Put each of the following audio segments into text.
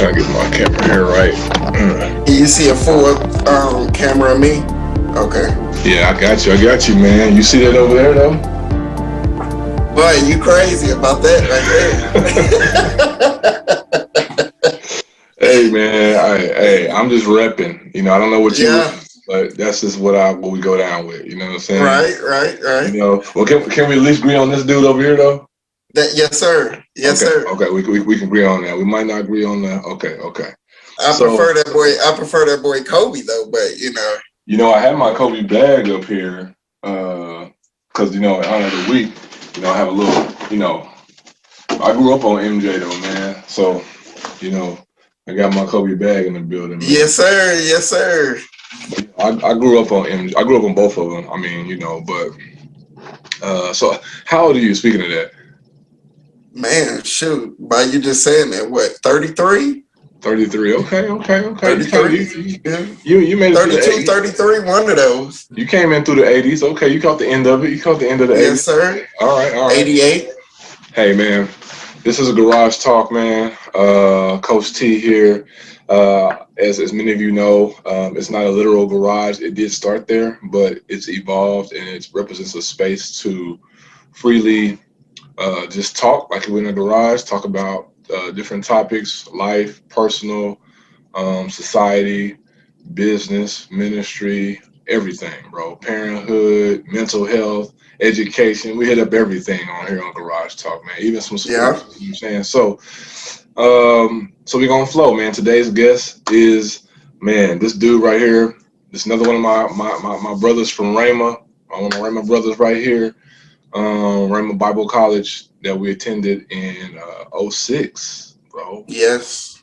trying to get my camera here right. You see a full camera of me? Okay. Yeah, I got you, man. You see that over there, though? Boy, you crazy about that right there. Hey, man, I'm just repping. I don't know what you Yeah. rep, but that's just what we go down with. You know what I'm saying? Right. Well, can we at least agree on this dude over here, though? Yes, sir. Yes, sir. Okay, we can agree on that. We might not agree on that. Okay. I prefer that boy. I prefer that boy Kobe though, but I had my Kobe bag up here, because in honor of the week, I have a little, I grew up on MJ though, man. So, I got my Kobe bag in the building, man. Yes, sir. Yes, sir. I grew up on MJ. I grew up on both of them. I mean, so how old are you? Speaking of that. Man, shoot. By you just saying that, what, 33? 33. Okay. 33. You made it 32, through the 80s. 33, one of those. You came in through the 80s. Okay, you caught the end of it. You caught the end of the 80s. Yes, sir. All right. 88. Hey, man. This is a garage talk, man. Coach T here. As many of you know, it's not a literal garage. It did start there, but it's evolved and it represents a space to freely just talk like we're in a garage, talk about different topics, life, personal, society, business, ministry, everything, bro. Parenthood, mental health, education. We hit up everything on here on Garage Talk, man. Even some sports. Yeah. You know what I'm saying? So we're gonna flow, man. Today's guest is, man, this dude right here. This is another one of my brothers from Rhema. One of my Rhema brothers right here. Rhema Bible College that we attended in 06, bro. Yes.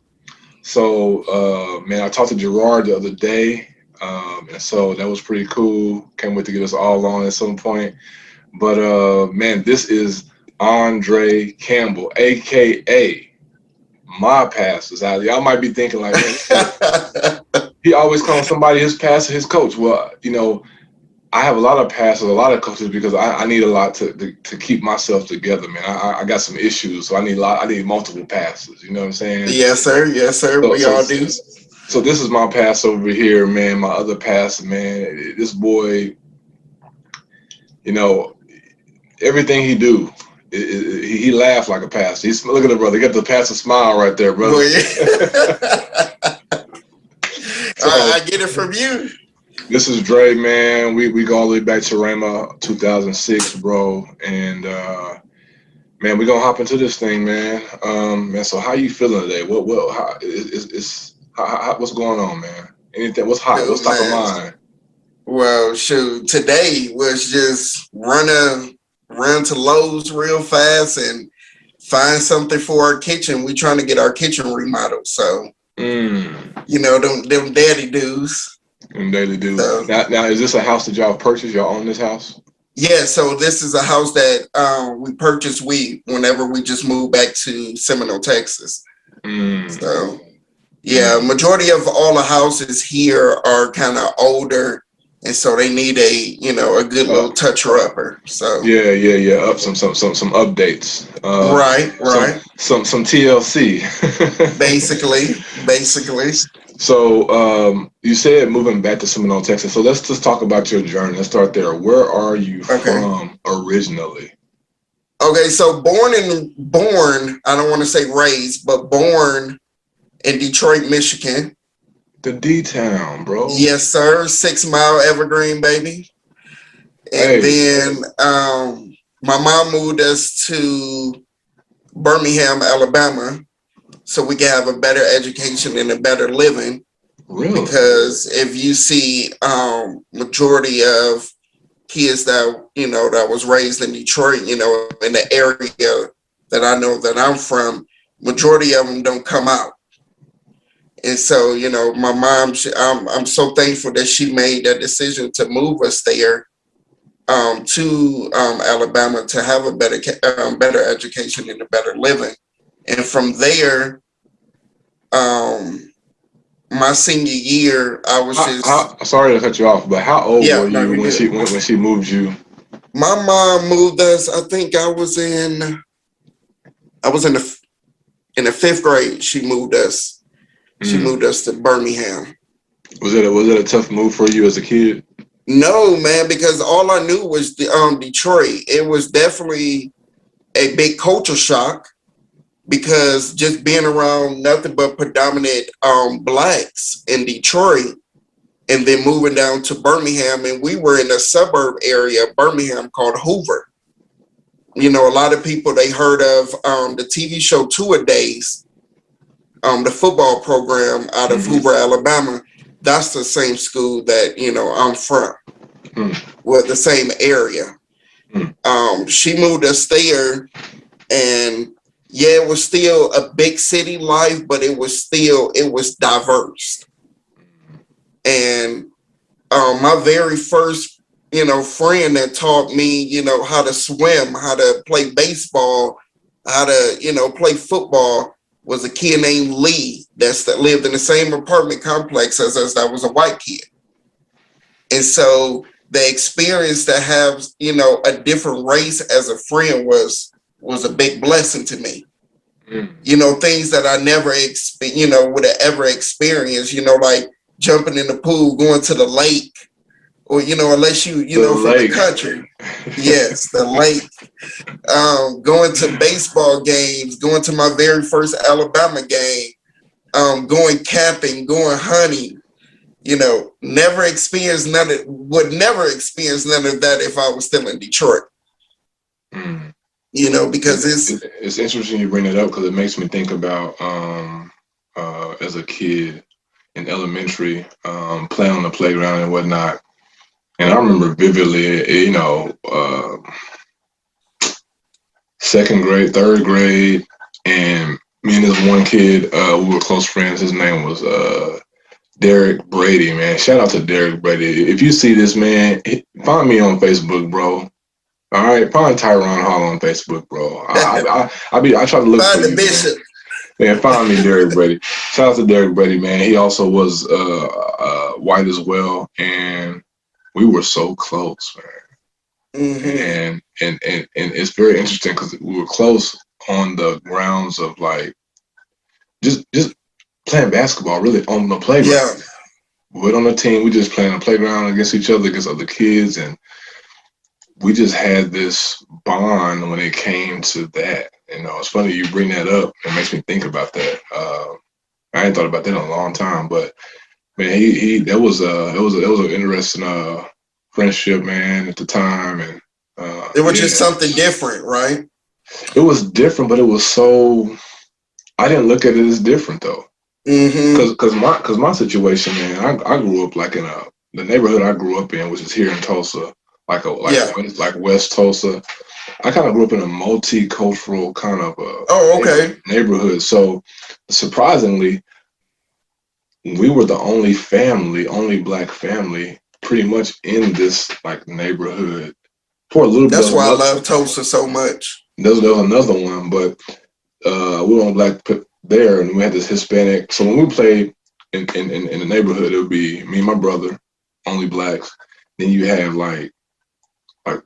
So, man, I talked to Gerard the other day, and so that was pretty cool. Can't wait to get us all on at some point. But, man, this is Andre Campbell, a.k.a. my pastors. Y'all might be thinking like, man, he always calls somebody his pastor, his coach. Well, I have a lot of pastors, a lot of coaches, because I need a lot to keep myself together, man. I got some issues, so I need multiple pastors. You know what I'm saying? Yes, sir. We all do. So this is my pastor over here, man. My other pastor, man. This boy, everything he do, he laugh like a pastor. Look at the brother. Get the pastor smile right there, brother. So, I get it from you. This is Dre, man. We go all the way back to Rhema 2006, bro. And man, we're gonna hop into this thing, man. Man, so how you feeling today? What's going on, man? Anything? What's hot? What's top of mind? Well, shoot, today was just run to Lowe's real fast and find something for our kitchen. We trying to get our kitchen remodeled, so them daddy dues. And daily dude. So, now, is this a house that y'all purchased? Y'all own this house? Yeah, so this is a house that we purchased whenever we just moved back to Seminole, Texas. So, yeah, majority of all the houses here are kind of older, and so they need a good little toucher-upper. So yeah, up some updates. Right. Some TLC. Basically. So you said moving back to Seminole, Texas. So let's just talk about your journey. Let's start there. Where are you from originally? Okay, so born, I don't want to say raised, but born in Detroit, Michigan. The D-Town, bro. Yes, sir. 6 Mile Evergreen, baby. And then my mom moved us to Birmingham, Alabama, so we can have a better education and a better living. Really? Because if you see majority of kids that was raised in Detroit, in the area that I know that I'm from, majority of them don't come out. And so, my mom, I'm so thankful that she made that decision to move us there to Alabama to have a better education and a better living. And from there, my senior year, I was sorry to cut you off, but how old were you when she moved you? My mom moved us. I think I was in the 5th grade. She moved us, She Mm. moved us to Birmingham. Was it a tough move for you as a kid? No, man, because all I knew was the Detroit. It was definitely a big culture shock because just being around nothing but predominant blacks in Detroit and then moving down to Birmingham, and we were in a suburb area of Birmingham called Hoover. You know, a lot of people, they heard of the TV show Two A Days, the football program out of Mm-hmm. Hoover, Alabama. That's the same school that, you know, I'm from, Mm. with the same area. Mm. She moved us there, and yeah, it was still a big city life, but it was diverse. And my very first, you know, friend that taught me, you know, how to swim, how to play baseball, how to, you know, play football was a kid named Lee that lived in the same apartment complex as us. That was a white kid. And so the experience to have, you know, a different race as a friend was a big blessing to me. Mm. You know, things that I never you know, would have ever experienced, you know, like jumping in the pool, going to the lake, or, you know, unless you The know, from the lake. country. Yes, the lake. Going to baseball games, going to my very first Alabama game, going camping, going hunting. You know, never experienced none of would never experience none of that if I was still in Detroit. Mm. You know, because It's interesting you bring it up because it makes me think about as a kid in elementary, playing on the playground and whatnot. And I remember vividly, you know, second grade, third grade, and me and this one kid, we were close friends. His name was Derek Brady, man. Shout out to Derek Brady. If you see this man, find me on Facebook, bro. All right, find Tyron Hall on Facebook, bro. I try to look for find the you, man. bishop. Man, find me Derek Brady. Shout out to Derek Brady, man. He also was white as well, and we were so close, man. Hmm. And it's very interesting because we were close on the grounds of like just playing basketball, really on the playground. Yeah, We were on the team. We just playing on the playground against each other, against other kids, and we just had this bond when it came to that. You know, it's funny you bring that up. It makes me think about that. I ain't thought about that in a long time, but man, he that was it was an interesting friendship, man, at the time, and it was just yeah, something different, right? it was different, but it was so I didn't look at it as different though, Hmm. cause my situation, man, I grew up like in the neighborhood I grew up in, which is here in Tulsa, Yeah. like West Tulsa. I kind of grew up in a multicultural kind of Oh, okay. neighborhood. So surprisingly, we were the only family, only black family, pretty much in this like neighborhood. For a little bit, That's why I love Tulsa so much. there was another one, but we were on there, and we had this Hispanic. So when we played in the neighborhood, it would be me and my brother, only blacks. Then you have like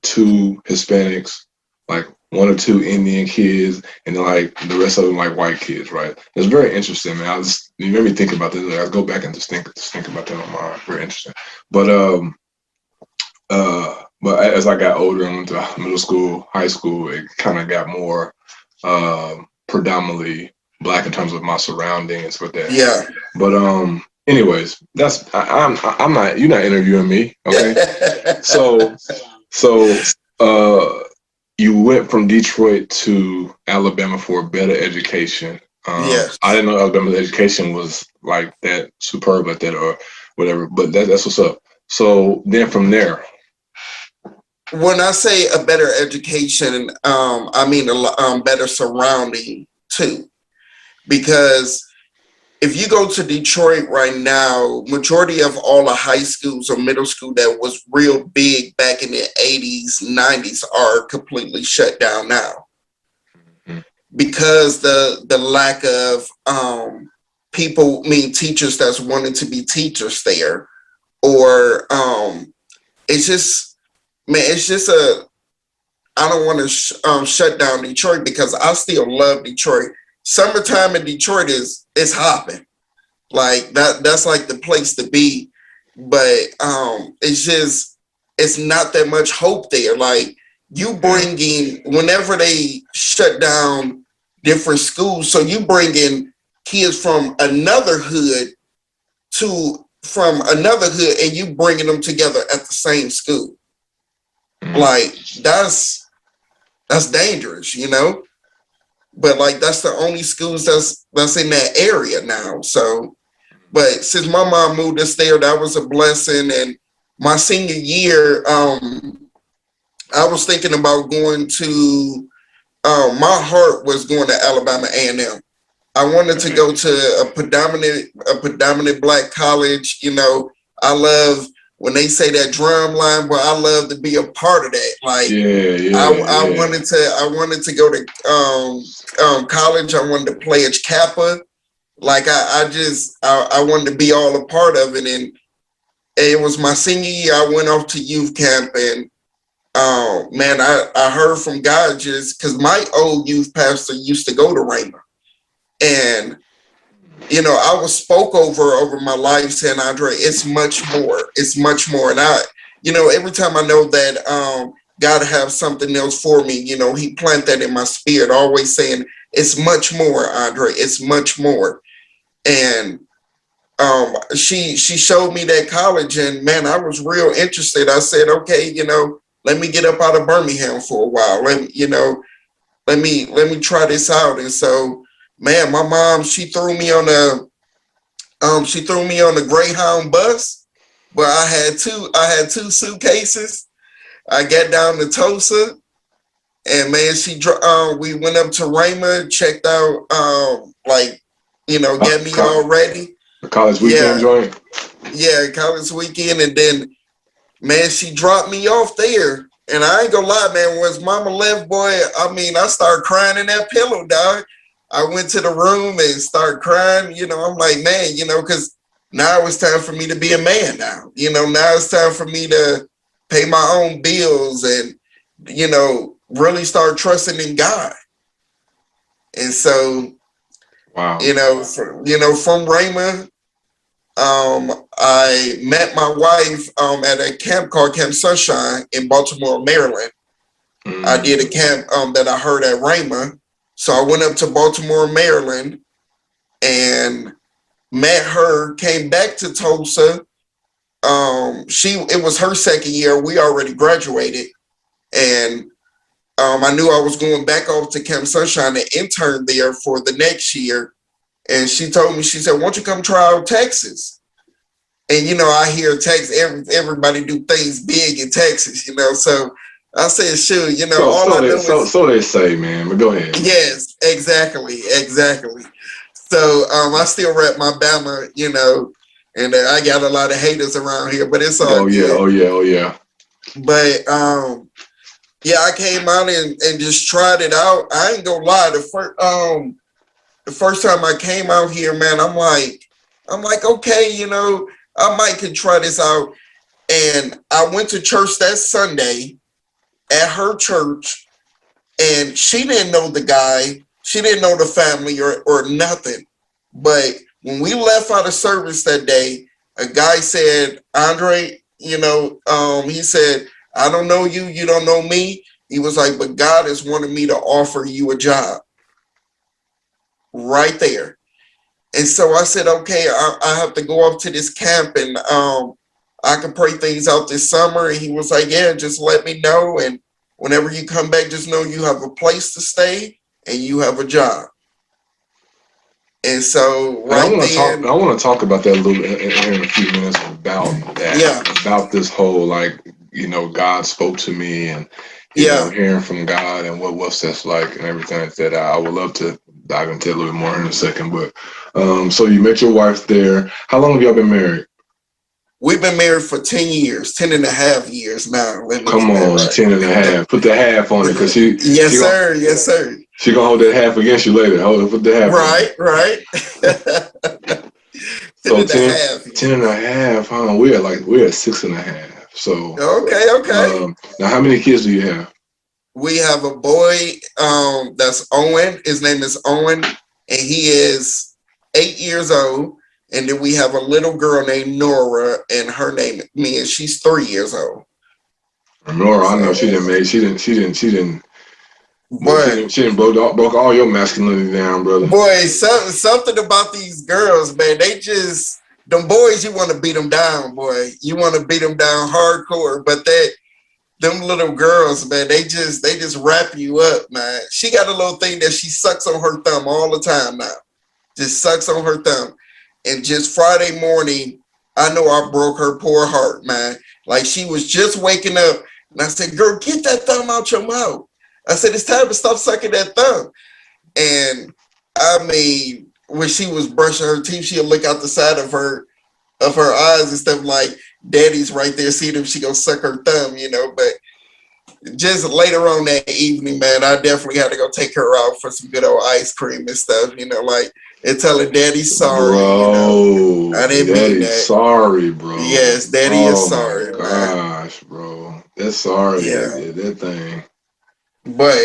two Hispanics, like one or two Indian kids, and then like the rest of them like white kids, right? It's very interesting, man. You made me think about this. Like, I go back and just think about that on my mind. Very interesting. But but as I got older and went to middle school, high school, it kind of got more predominantly black in terms of my surroundings with that. Yeah. But anyways, I'm not you're not interviewing me, okay? So so you went from Detroit to Alabama for a better education. I Yes. didn't know Alabama's education was like that superb like that or whatever, but that's what's up. So then from there, When I say a better education, I mean better surrounding too. Because if you go to Detroit right now, majority of all the high schools or middle school that was real big back in the 80s, 90s are completely shut down now because the lack of people, teachers that's wanting to be teachers there, or it's just, man, it's just a, I don't want to shut down Detroit because I still love Detroit. Summertime in Detroit is hopping. Like that's like the place to be. But it's not that much hope there. Like you Yeah. bring in whenever they shut down different schools, so you bring in kids from another hood and you bringing them together at the same school. Mm. Like that's dangerous, you know? But like that's the only schools that's in that area now. So but since my mom moved us there, that was a blessing. And my senior year, I was thinking about going to. My heart was going to Alabama A&M. I wanted to Okay. go to a predominant black college. You know, I love when they say that drum line, but I love to be a part of that. Like Yeah, yeah, yeah. I wanted to go to college. I wanted to play at Kappa. Like I wanted to be all a part of it. And it was my senior year. I went off to youth camp, and man, I heard from God just because my old youth pastor used to go to Rhema. And you know, I was spoke over my life saying, Andre, it's much more. It's much more. And you know, every time I know that God have something else for me, you know, he plant that in my spirit, always saying, it's much more, Andre, it's much more. And she showed me that college, and man, I was real interested. I said, okay, you know, let me get up out of Birmingham for a while. Let me try this out. And so, man, my mom, she threw me on the Greyhound bus, but I had two suitcases. I got down to Tulsa, and man, we went up to Raymond, checked out, like, you know, get me all ready. The college weekend Yeah, joint. yeah, college weekend, and then man, she dropped me off there. And I ain't gonna lie, man, once mama left, boy, I mean, I started crying in that pillow, dog. I went to the room and started crying. You know, I'm like, man, you know, because now it's time for me to be a man now. You know, now it's time for me to pay my own bills and, you know, really start trusting in God. And so, Wow. from Raymond, I met my wife at a camp called Camp Sunshine in Baltimore, Maryland. I Mm. did a camp that I heard at Rhema. So I went up to Baltimore, Maryland, and met her, came back to Tulsa. It was her second year. We already graduated. And I knew I was going back off to Camp Sunshine and intern there for the next year. And she told me, she said, why don't you come try out Texas? And you know, I hear Texas, everybody do things big in Texas, you know. So I said, sure, you know, all I know is So they say, man. But go ahead. yes, exactly. So I still rep my Bama, you know, and I got a lot of haters around here, but it's all Oh yeah, good. oh yeah, oh yeah. But yeah, I came out and just tried it out. I ain't gonna lie, the first time I came out here, man, I'm like, okay, you know, I might could try this out. And I went to church that Sunday at her church, and she didn't know the guy, she didn't know the family or nothing. But when we left out of service that day, a guy said, Andre, you know, he said, I don't know you, you don't know me. He was like, but God has wanted me to offer you a job right there. And so I said, okay, I have to go up to this camp, and I can pray things out this summer. And he was like, yeah, just let me know. And whenever you come back, just know you have a place to stay and you have a job. And so And right then, I want to talk about that a little bit here in a few minutes about yeah, about this whole, like, you know, God spoke to me, and you know, yeah, hearing from God and what's that's like and everything like that. I would love to dive into a little bit more in a second. But so you met your wife there. How long have y'all been married? we've been married for 10 years, 10 and a half years now. Let me Come get that on, 10 and a right. half. Put the half on it, because Yes, sir. Yes, sir. she gonna hold that half against you later. Hold it, put the half on Right, right. 10 So and a half 10 and years. a half, huh? We're at 6.5. So Okay, okay. now how many kids do you have? We have a boy that's Owen. His name is Owen, and he is 8 years old. And then we have a little girl named Nora, and her name and she's 3 years old. Nora, I know So, she didn't make. She didn't. but She didn't broke all your masculinity down, brother. boy, something about these girls, man. They just them boys. You want to beat them down, boy. You want to beat them down hardcore. But them little girls, man, they just wrap you up, man. She got a little thing that she sucks on her thumb all the time now. Just sucks on her thumb. And just Friday morning, I know I broke her poor heart, man. Like she was just waking up, and I said, "Girl, get that thumb out your mouth." I said, "It's time to stop sucking that thumb." And I mean, when she was brushing her teeth, she'll look out the side of her eyes and stuff like, "Daddy's right there, seeing if she gonna suck her thumb," you know. But just later on that evening, man, I definitely had to go take her out for some good old ice cream and stuff, you know, like and tell her Daddy's sorry, you know. I didn't mean Daddy's that. sorry, bro. Yes, Daddy is Oh my sorry, man. gosh, bro. That's sorry. Yeah. That thing. But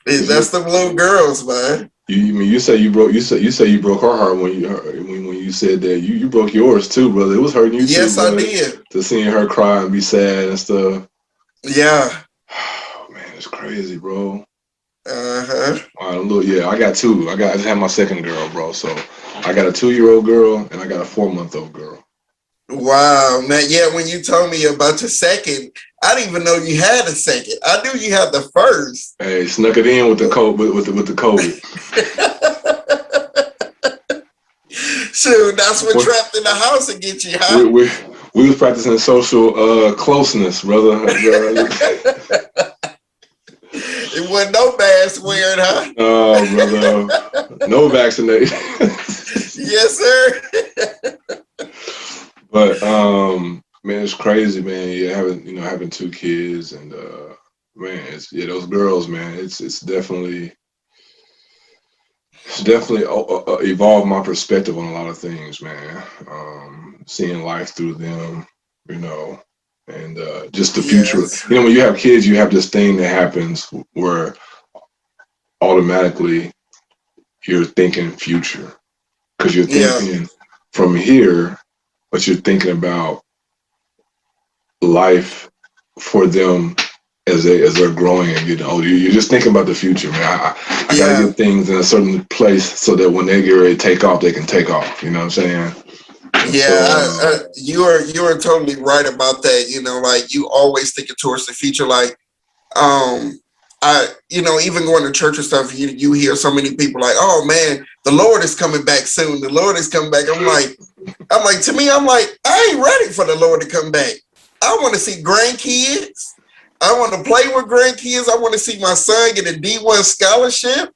that's them little girls, man. You say you broke her heart when you said that you broke yours too, brother. It was hurting you too. Yes, I did. To seeing her cry and be sad and stuff. Yeah. Oh man, it's crazy, bro. Uh-huh. I got two. I just had my second girl, bro. So I got a 2-year-old girl and I got a 4-month-old girl. Wow, man. Yeah, when you told me about your second, I didn't even know you had a second. I knew you had the first. Hey, snuck it in with the COVID. Shoot, that's what trapped in the house and get you, huh? We was practicing social closeness, brother. It wasn't no mask wearing, huh? Oh, brother. No vaccination. Yes, sir. But man, it's crazy, man. Yeah, having 2 kids and man, those girls, man. It's definitely evolved my perspective on a lot of things, man. Seeing life through them, you know, and just the future. Yes. You know, when you have kids, you have this thing that happens where automatically you're thinking future because you're thinking from here, but you're thinking about life for them as they're growing and getting older. You're just thinking about the future, man. I gotta get things in a certain place so that when they get ready to take off, they can take off. You know what I'm saying? Yeah, you are totally right about that. You know, like you always thinking towards the future. Like, even going to church and stuff, you hear so many people like, "Oh man, the Lord is coming back soon. The Lord is coming back." I'm like, to me, I'm like, I ain't ready for the Lord to come back. I want to see grandkids. I want to play with grandkids. I want to see my son get a D1 scholarship.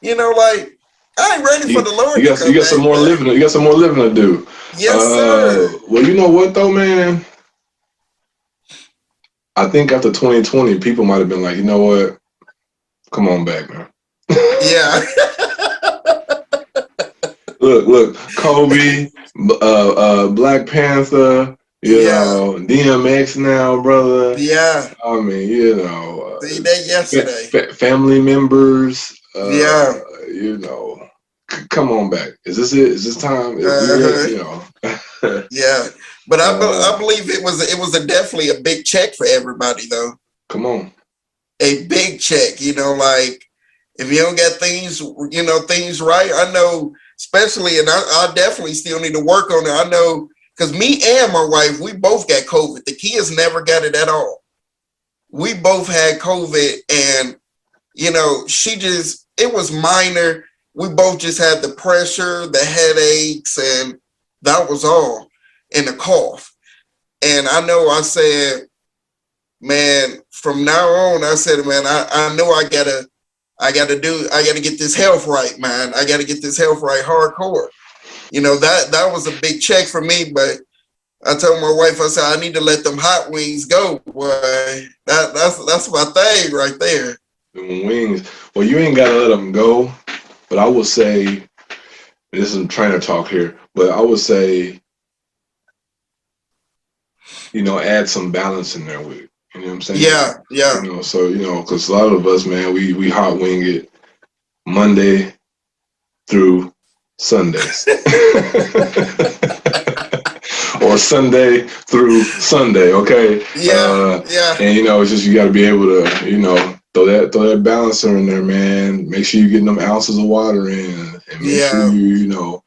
You know, like I ain't ready for the Lord to come back. You got some more living. You got some more living to do. Yes, sir. Well, you know what though, man. I think after 2020, people might have been like, you know what? Come on back, man. Yeah. Look, Kobe, Black Panther. You know, DMX now, brother. Yeah. I mean, you know, see that yesterday. Family members. Yeah. You know, come on back. Is this it? Is this time? You know. Yeah, but I believe it was definitely a big check for everybody though. Come on. A big check, you know, like if you don't get things right, I know, especially, and I definitely still need to work on it. I know. Because me and my wife, we both got COVID. The kids never got it at all. We both had COVID and, you know, it was minor. We both just had the pressure, the headaches, and that was all, and the cough. And I know I said, man, from now on, I said, man, I know I gotta get this health right, man. I gotta get this health right hardcore. You know, that was a big check for me, but I told my wife, I said, I need to let them hot wings go, boy. That's my thing right there. Them wings. Well, you ain't gotta let them go, but I would say, this is trainer talk here, but I would say, you know, add some balance in there with it. You know what I'm saying? Yeah. You know, so, you know, because a lot of us, man, we hot wing it Monday through Sundays. Or Sunday through Sunday, okay? Yeah, yeah, And it's just you got to be able to, throw that balancer in there, man. Make sure you're getting them ounces of water in, and make sure yeah,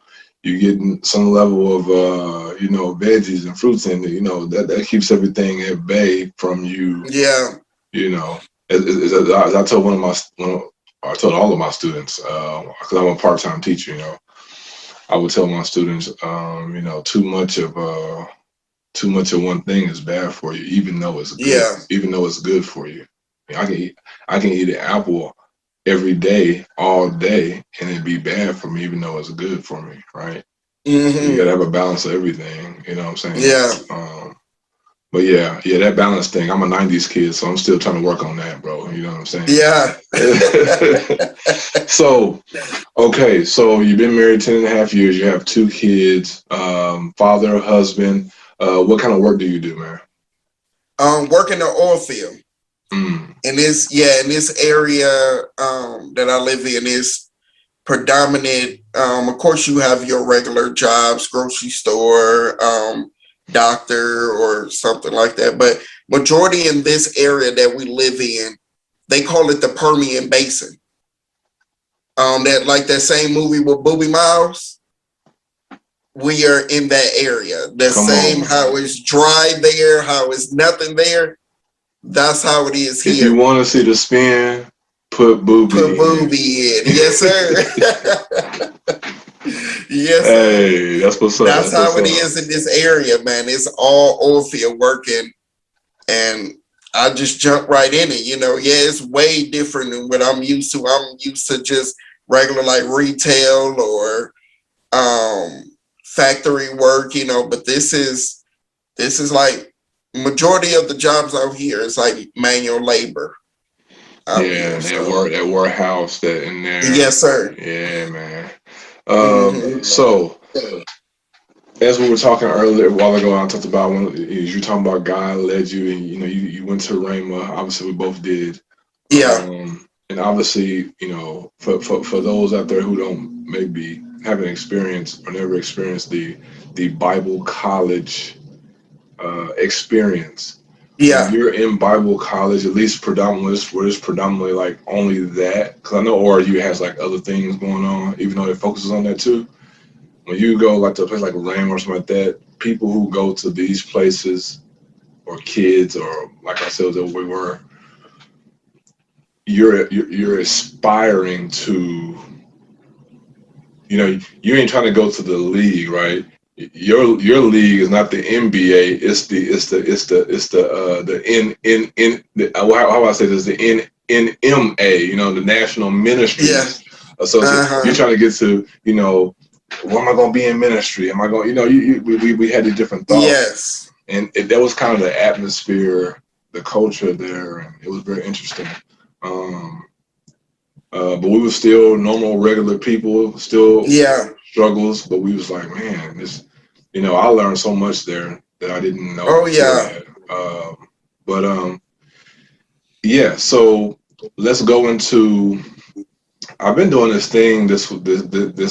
you're getting some level of veggies and fruits in it. That keeps everything at bay from you. yeah, You know, as I told I told all of my students, because I'm a part-time teacher. I would tell my students, too much of one thing is bad for you, even though it's good. yeah. Even though it's good for you. I can eat an apple every day, all day, and it'd be bad for me, even though it's good for me, right? So you gotta Hmm. have a balance of everything. You know what I'm saying? Yeah, But yeah, that balance thing. I'm a '90s kid, so I'm still trying to work on that, bro. You know what I'm saying? yeah. So, okay, so you've been married 10.5 years. You have two kids, father, husband. What kind of work do you do, man? Work in the oil field. Mm, In this area that I live in is predominant. Of course, you have your regular jobs, grocery store, doctor, or something like that. But majority in this area that we live in, they call it the Permian Basin. That like that same movie with Booby Miles. We are in that area. The come same on. how it's dry there, how it's nothing there. That's how it is If you here. want to see the spin, put Put booby in. booby in. Yes, sir. Yes, sir. Hey, that's what's up. That's That's what's how it up. is in this area, man. It's all oil field working, and I just jump right in it. Yeah, it's way different than what I'm used to. I'm used to just regular like retail or factory work, but this is like majority of the jobs out here is like manual labor out Yeah, here. So that warehouse, that in there. yes, sir. Yeah, man. Hmm. So as we were talking earlier, a while ago, I talked about when you talking about God led you, and you went to Rhema. Obviously, we both did. Yeah, And obviously, for those out there who don't maybe haven't experienced or never experienced the Bible college experience, when yeah, you're in Bible college, at least predominantly, where it's predominantly like only that, because I know ORU has like other things going on, even though it focuses on that too. When you go like to a place like Rhema or something like that, people who go to these places, or kids, or like ourselves that we were, you're aspiring to, you ain't trying to go to the league, right? Your league is not the NBA. It's the how I say this, the NMA, the National yeah. Ministries Association. You're Uh-huh. trying to get to, where am I going to be in ministry? Am I going? We had these different thoughts, Yes. and that was kind of the atmosphere, the culture there, and it was very interesting. Um, but we were still normal, regular people, still Yeah. struggles, but we was like, man, I learned so much there that I didn't know Oh before yeah. that. But yeah, so let's go into. I've been doing this thing, this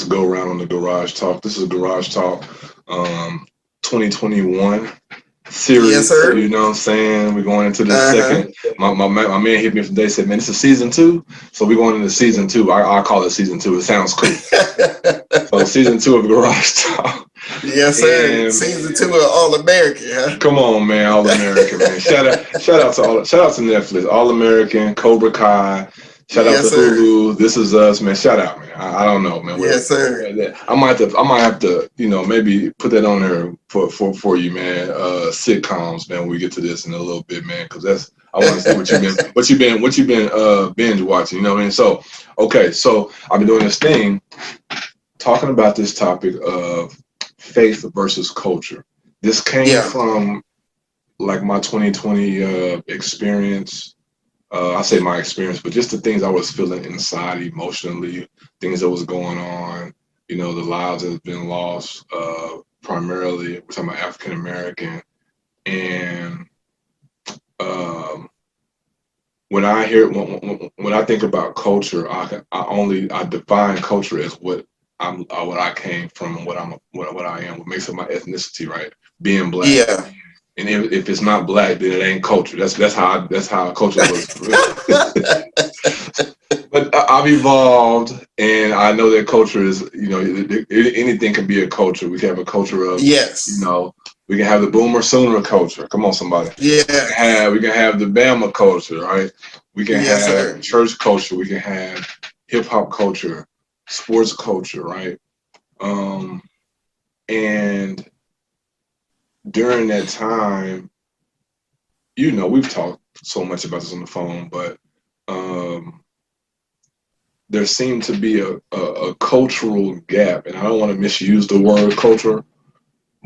go around on the Garage Talk. This is Garage Talk, 2021 Yes, series. sir. You know what I'm saying? We're going into this Uh-huh. second. My man hit me today, said, man, this is season two. So we're going into season two. I call it season two. It sounds cool. So season two of Garage Talk. Yes, sir. And Season 2 of All American, huh? come on, man, All American, man. Shout out to Netflix, All American, Cobra Kai. Shout out to Yes, sir. Hulu. This Is Us, man. Shout out, man. I don't know, man. Yes, sir. I might have to, maybe put that on there for you, man. Sitcoms, man. When we get to this in a little bit, man, because I want to see what you've been binge watching. You know what I mean? So, okay, so I've been doing this thing talking about this topic of faith versus culture. This came Yeah. from like my 2020 experience. I say my experience, but just the things I was feeling inside emotionally, things that was going on, the lives that have been lost, primarily, we're talking about African American. And um, when I think about culture, I define culture as what what I came from and what I am, what makes up my ethnicity, right? Being black. Yeah. And if it's not black, then it ain't culture. That's how culture looks for me. But I've evolved, and I know that culture is, anything can be a culture. We can have a culture of, you Yes. know, we can have the boomer sooner culture. Come on, somebody. Yes. We can have the Bama culture, right? We can Yes, have sir. church culture. We can have hip hop culture, sports culture, right? Um, and during that time, we've talked so much about this on the phone, but um, there seemed to be a cultural gap, and I don't want to misuse the word culture,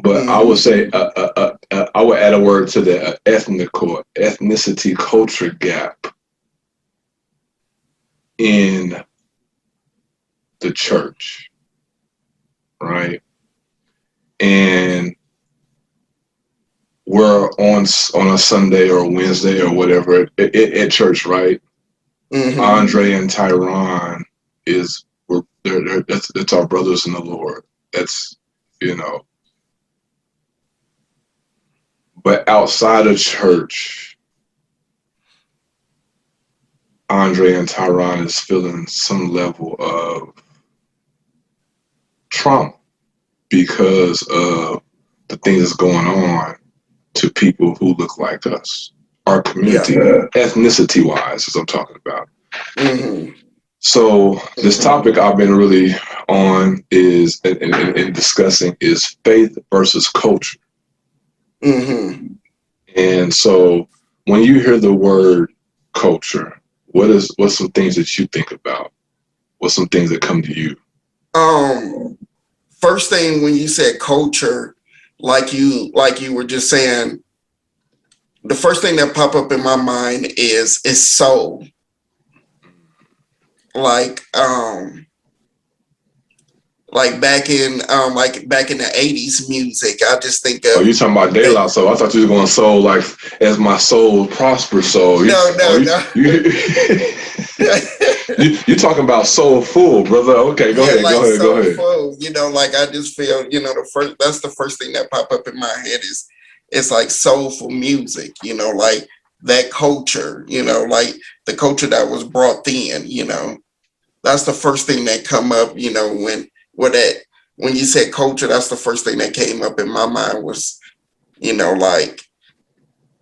but I would Mm-hmm. say I would add a word to the ethnicity culture gap in the church, right? And we're on a Sunday or a Wednesday or whatever at church, right? Mm-hmm. Andre and Tyron is we're that's our brothers in the Lord. That's you know, but outside of church, Andre and Tyron is feeling some level of trauma because of the things that's going on to people who look like us. Our Yeah. community, ethnicity wise, as I'm talking about. Mm-hmm. So this topic I've been really on is and discussing is faith versus culture. Mm-hmm. And so when you hear the word culture, what's some things that you think about? What's some things that come to you? Um, First thing when you said culture, like you were just saying, the first thing that pop up in my mind is soul. Like back in the 80s music. I just think Oh, of you talking about De that. La Soul? I thought you was going soul like as my soul prospers. So No, oh, no, you no. you talking about soulful, brother? Okay, go Yeah, ahead, like go ahead, go ahead. soulful, like I just feel, that's the first thing that pop up in my head is it's like soulful music, like that culture, like the culture that was brought in, that's the first thing that come up, when you said culture, that's the first thing that came up in my mind was, like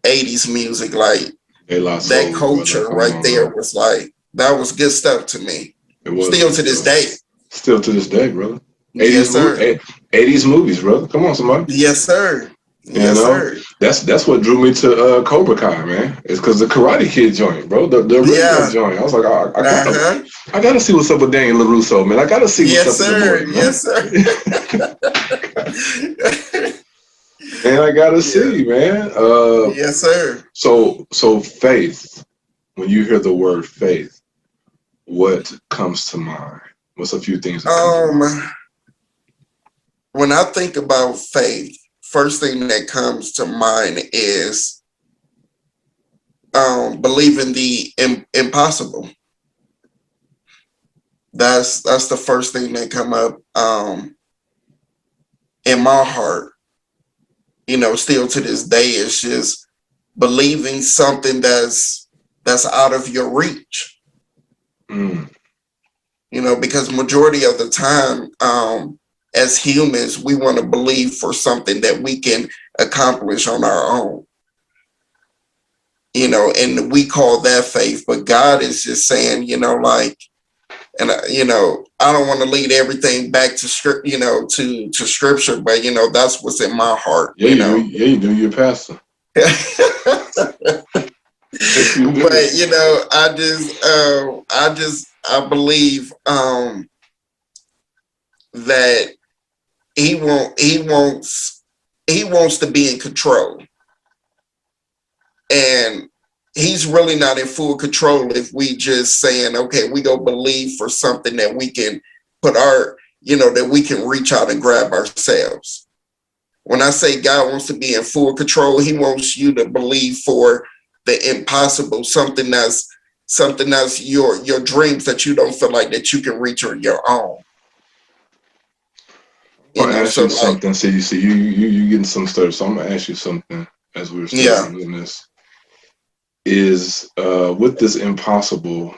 80s music, like De La that Soul, brother. culture Come right on, there bro. was like, that was good stuff to me. It was Still good to this stuff. day. Still to this day, brother. 80s Yes, sir. 80s movies, brother. Come on, somebody. Yes, sir. You Yes, know, sir. that's what drew me to Cobra Kai, man. It's because the Karate Kid joint, bro. The original Yeah. joint. I was like, Uh-huh. I gotta see what's up with Daniel LaRusso, man. I gotta see what's Yes, up in the sir. morning, man. Yes, sir. Man, I gotta Yeah. see, man. Yes, sir. So faith. When you hear the word faith, what comes to mind? What's a few things that come to Um, mind? when I think about faith, first thing that comes to mind is believing the impossible. That's the first thing that come up in my heart. Still to this day, it's just believing something that's out of your reach. Mm, Because majority of the time, as humans, we want to believe for something that we can accomplish on our own. And we call that faith, but God is just saying, like, and I don't want to lead everything back to script, to scripture, but that's what's in my heart. yeah, you do. Yeah, you do. You're a pastor. Yes, you do. But I believe that he wants to be in control, and he's really not in full control if we just saying, okay, we go believe for something that we can put our, that we can reach out and grab ourselves. When I say God wants to be in full control, he wants you to believe for the impossible, something that's your dreams that you don't feel like that you can reach on your own. You I'll know, ask so you like, something. See, you getting some stuff. So I'm gonna ask you something as we were still yeah. doing this. Is with this impossible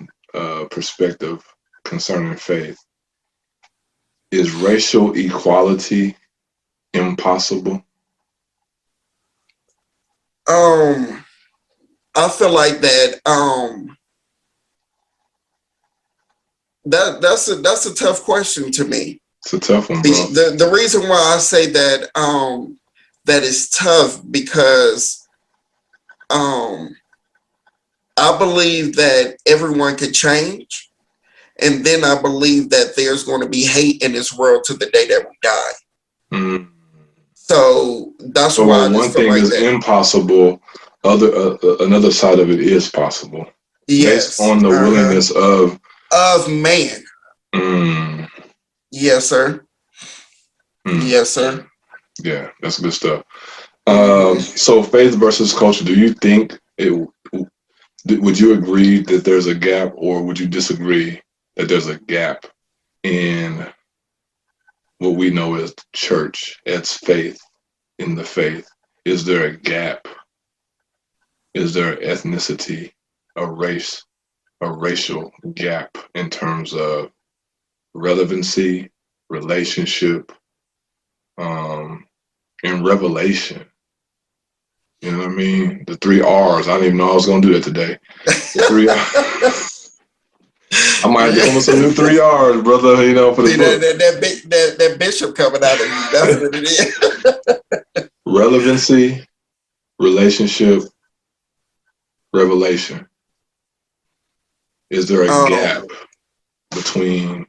perspective concerning faith, is racial equality impossible? Um, I feel like that. That's a tough question to me. It's a tough one, bro. The reason why I say that that is tough because um I believe that everyone could change, and then I believe that there's going to be hate in this world to the day that we die. Mm. So that's So why while I just one feel thing like is that. impossible, another side of it is possible, based Yes, on the willingness of. of man. Mm, Yes, sir. mm, Yes, sir. yeah, that's good stuff. Hmm. So faith versus culture. Do you think it? Would you agree that there's a gap, or would you disagree that there's a gap in what we know as church, as faith, in the faith? Is there a gap? Is there ethnicity, a race, a racial gap in terms of relevancy, relationship, um, and revelation? You know what I mean? The three R's. I didn't even know I was going to do that today. The three I might have to come with some new Yeah. three R's, brother, for the See book. that bishop coming out of you. That's what it is. Relevancy, relationship, revelation. Is there a gap Um, between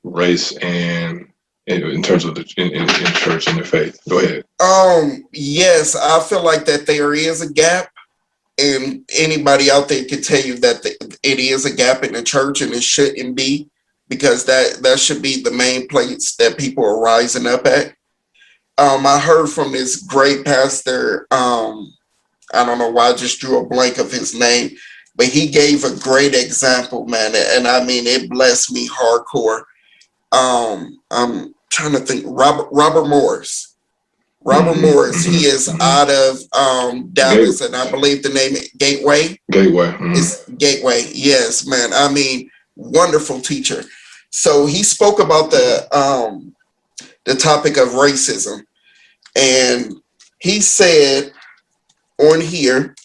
race and in terms of in church and the faith? Go ahead. yes, I feel like that there is a gap, and anybody out there can tell you that it is a gap in the church, and it shouldn't be, because that should be the main place that people are rising up at. I heard from this great pastor. I don't know why I just drew a blank of his name, but he gave a great example, man, and I mean it blessed me hardcore. I'm trying to think. Robert Morris. Robert Mm-hmm, Morris. He mm-hmm, is mm-hmm. out of Gate, Dallas, and I believe the name Gateway. gateway. Mm-hmm. It's Gateway. Yes, man. I mean, wonderful teacher. So he spoke about the topic of racism, and he said on here,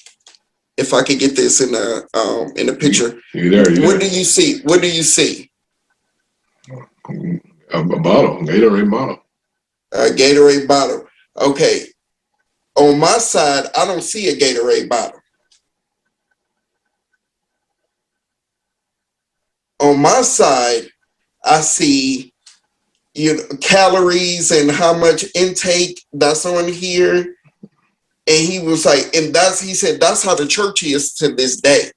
if I could get this in a picture, You there? You what there? do you see? What do you see? A bottle, Gatorade bottle. A Gatorade bottle. Okay. On my side, I don't see a Gatorade bottle. On my side, I see calories and how much intake that's on here. And he was like, and he said that's how the church is to this day.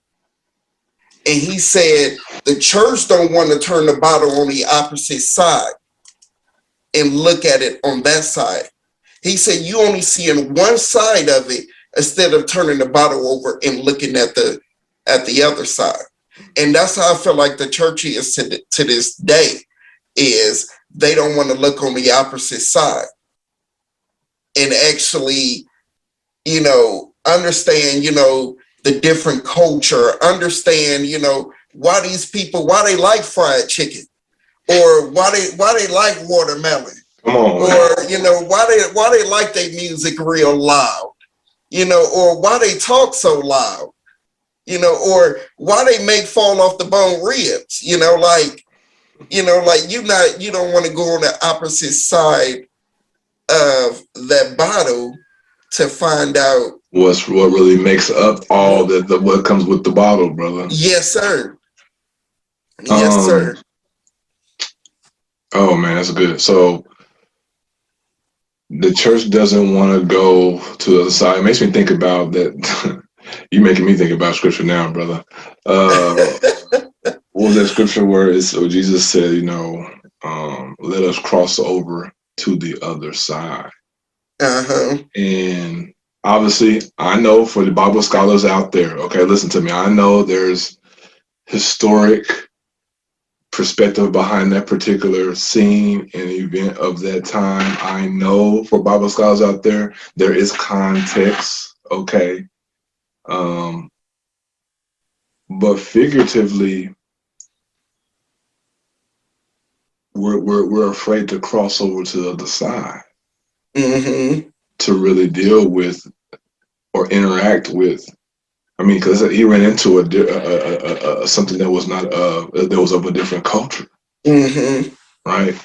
And he said the church don't want to turn the bottle on the opposite side and look at it on that side. He said you only seeing one side of it instead of turning the bottle over and looking at the other side. And that's how I feel like the church is to this day, is they don't want to look on the opposite side and actually, understand, the different culture, understand, why these people, why they like fried chicken, or why they like watermelon, Come on. or why they like their music real loud, or why they talk so loud, or why they make fall off the bone ribs, like you don't want to go on the opposite side of that bottle to find out What really makes up all what. that what comes with the bottle, brother? Yes, sir. Yes, Um. sir. Oh man, that's good. So the church doesn't want to go to the other side. It makes me think about that. You making me think about scripture now, brother. Uh, what was that scripture where Jesus said, let us cross over to the other side. Uh-huh. And obviously, I know for the Bible scholars out there, okay, listen to me. I know there's historic perspective behind that particular scene and event of that time. I know for Bible scholars out there, there is context, okay? Um, but figuratively, we're afraid to cross over to the other side Mm-hmm. to really deal with or interact with. I mean, because he ran into something that was not that was of a different culture, Mm-hmm. right?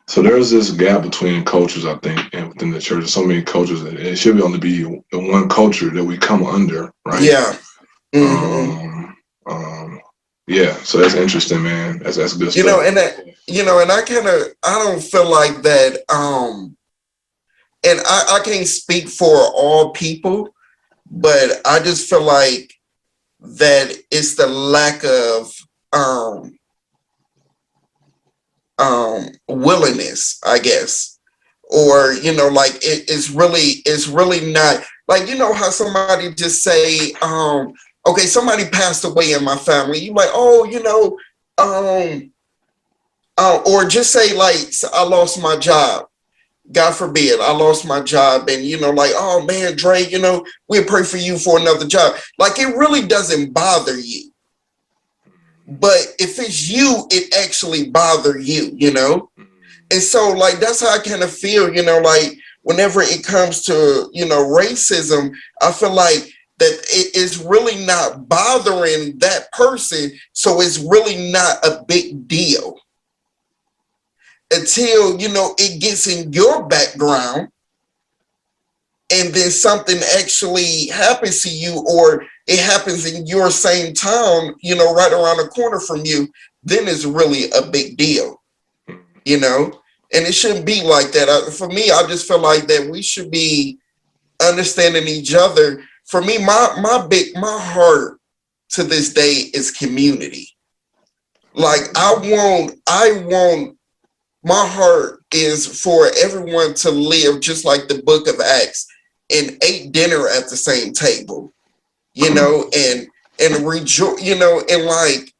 So there's this gap between cultures, I think, and within the church. There's so many cultures, and it should only be the one culture that we come under, right? Yeah. Mm-hmm. Um, um, yeah. So that's interesting, man. That's good You stuff. know, and that, and I don't feel like that. And I can't speak for all people, but I just feel like that it's the lack of um willingness, I guess. Or, like it's really not like, how somebody just say, okay, somebody passed away in my family. You like, oh, um or just say like, I lost my job. God forbid, I lost my job, and like, oh man, Dre, we'll pray for you for another job. Like, it really doesn't bother you. But if it's you, it actually bother you. And so, like, that's how I kind of feel, like, whenever it comes to, racism, I feel like that it is really not bothering that person. So it's really not a big deal until, it gets in your background, and then something actually happens to you, or it happens in your same town, right around the corner from you. Then it's really a big deal, you know and it shouldn't be like that. For me, I just feel like that we should be understanding each other. For me, my heart to this day is community. Like, I want my heart is for everyone to live just like the book of Acts and ate dinner at the same table, and rejoice, and like,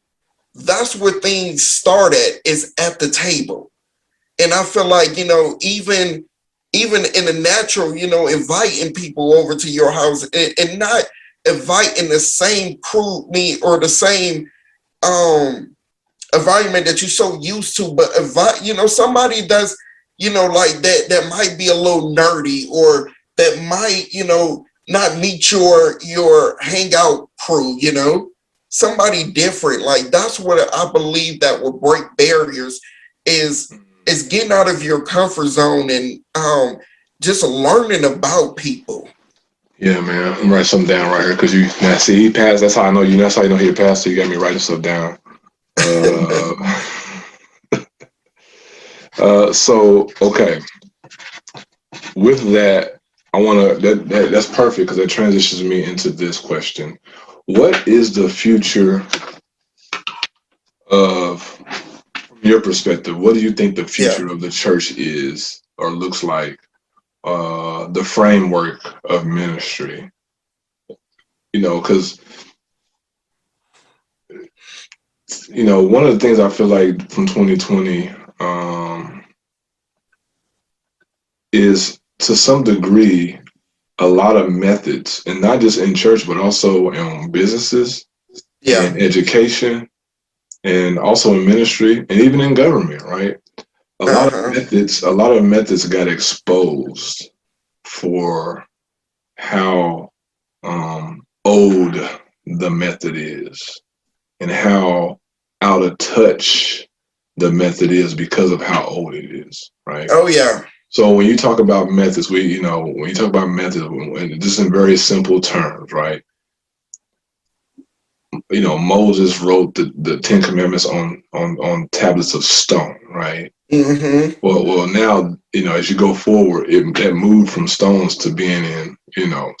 that's where things start at, is at the table. And I feel like, even in the natural, inviting people over to your house, and not inviting the same crew meet or the same environment that you're so used to, but invite, somebody that's, like that might be a little nerdy, or that might, not meet your hangout crew, somebody different. Like, that's what I believe that will break barriers, is getting out of your comfort zone, and just learning about people. Yeah, man. I'm writing something down right here because you now see he passed. That's how I know you. That's how you know he passed. So you got me writing stuff down. Uh, so okay. With that, I want to. That's perfect because that transitions me into this question: what is the future of, from your perspective? What do you think the Yeah. future of the church is or looks like? The framework of ministry. Because one of the things I feel like from 2020 is to some degree a lot of methods, and not just in church, but also in businesses, Yeah. in education, and also in ministry, and even in government. Right, Uh-huh. a lot of methods got exposed for how old the method is, and how out of touch the method is because of how old it is, right? Oh yeah. So when you talk about methods, when you talk about methods, just in very simple terms, right? Moses wrote the Ten Commandments on tablets of stone, right? Mm-hmm. Well, now as you go forward, that moved from stones to being in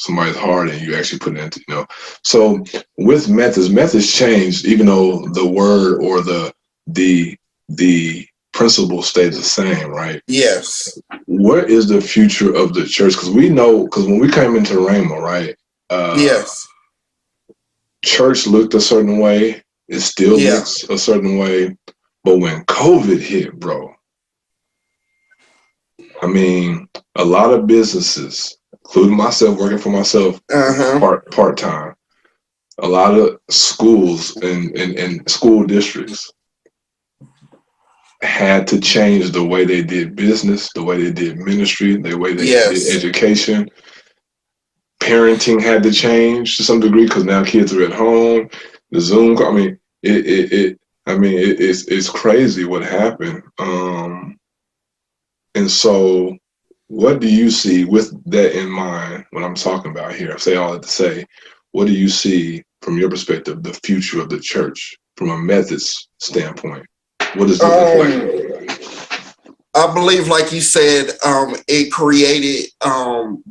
somebody's heart, and you actually put it into. So with methods changed, even though the word or the the principle stayed the same, right? Yes. What is the future of the church? Because when we came into Rhema, right? Yes. Church looked a certain way. It still Yeah. looks a certain way. But when COVID hit, bro, I mean, a lot of businesses, including myself, working for myself Uh-huh. part time, a lot of schools and school districts had to change the way they did business, the way they did ministry, the way they did Yes. education. Parenting had to change to some degree because now kids are at home. The Zoom, I mean, it's crazy what happened. And so, what do you see with that in mind when I'm talking about here? I say all that to say, what do you see from your perspective, the future of the church from a Methodist standpoint? What does it look Um, like? I believe, like you said, it created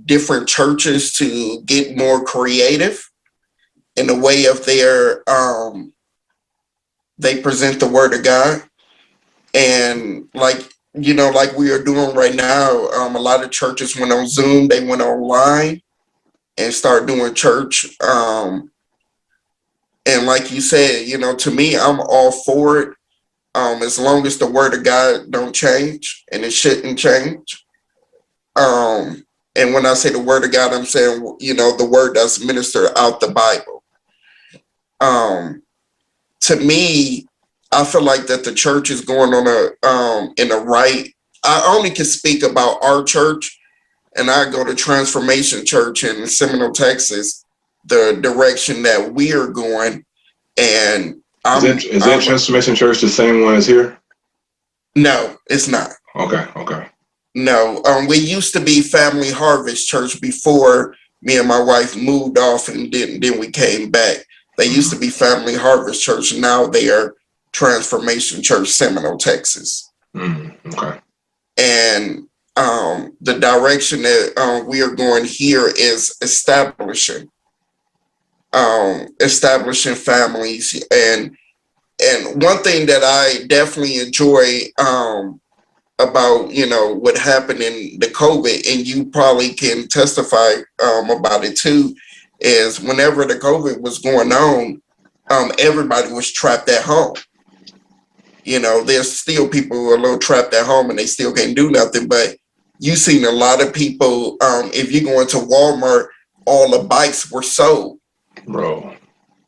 different churches to get more creative in the way of their they present the word of God. And like we are doing right now, a lot of churches went on Zoom, they went online and start doing church. And like you said, to me, I'm all for it. As long as the word of God don't change, and it shouldn't change. Um, and when I say the word of God, I'm saying, the word that's ministered out the Bible. Um, to me, I feel like that the church is going on in a right. I only can speak about our church, and I go to Transformation Church in Seminole, Texas, the direction that we are going. And Is that I'm Transformation Church the same one as here? no, it's not. Okay, okay. No, we used to be Family Harvest Church before me and my wife moved off, and then we came back. They used to be Family Harvest Church. Now they are Transformation Church, Seminole, Texas. Okay. And the direction that we are going here is establishing families. And one thing that I definitely enjoy about what happened in the COVID, and you probably can testify about it too, is whenever the COVID was going on, everybody was trapped at home. There's still people who are a little trapped at home and they still can't do nothing. But you've seen a lot of people. If you go into Walmart, all the bikes were sold. Bro.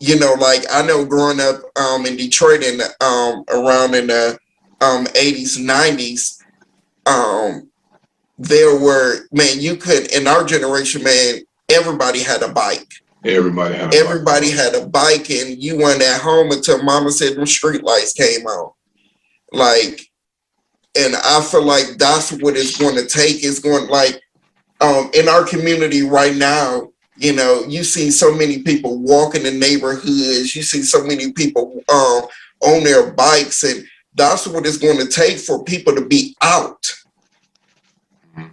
Like I know growing up in Detroit in around in the 80s, 90s, there were, man, you could, in our generation, man, everybody had a bike. Everybody had a bike. Everybody had a bike, and you went at home until mama said them street lights came on. Like, and I feel like that's what it's going to take. It's going like in our community right now, you see so many people walking in neighborhoods. You see so many people on their bikes, and that's what it's going to take for people to be out.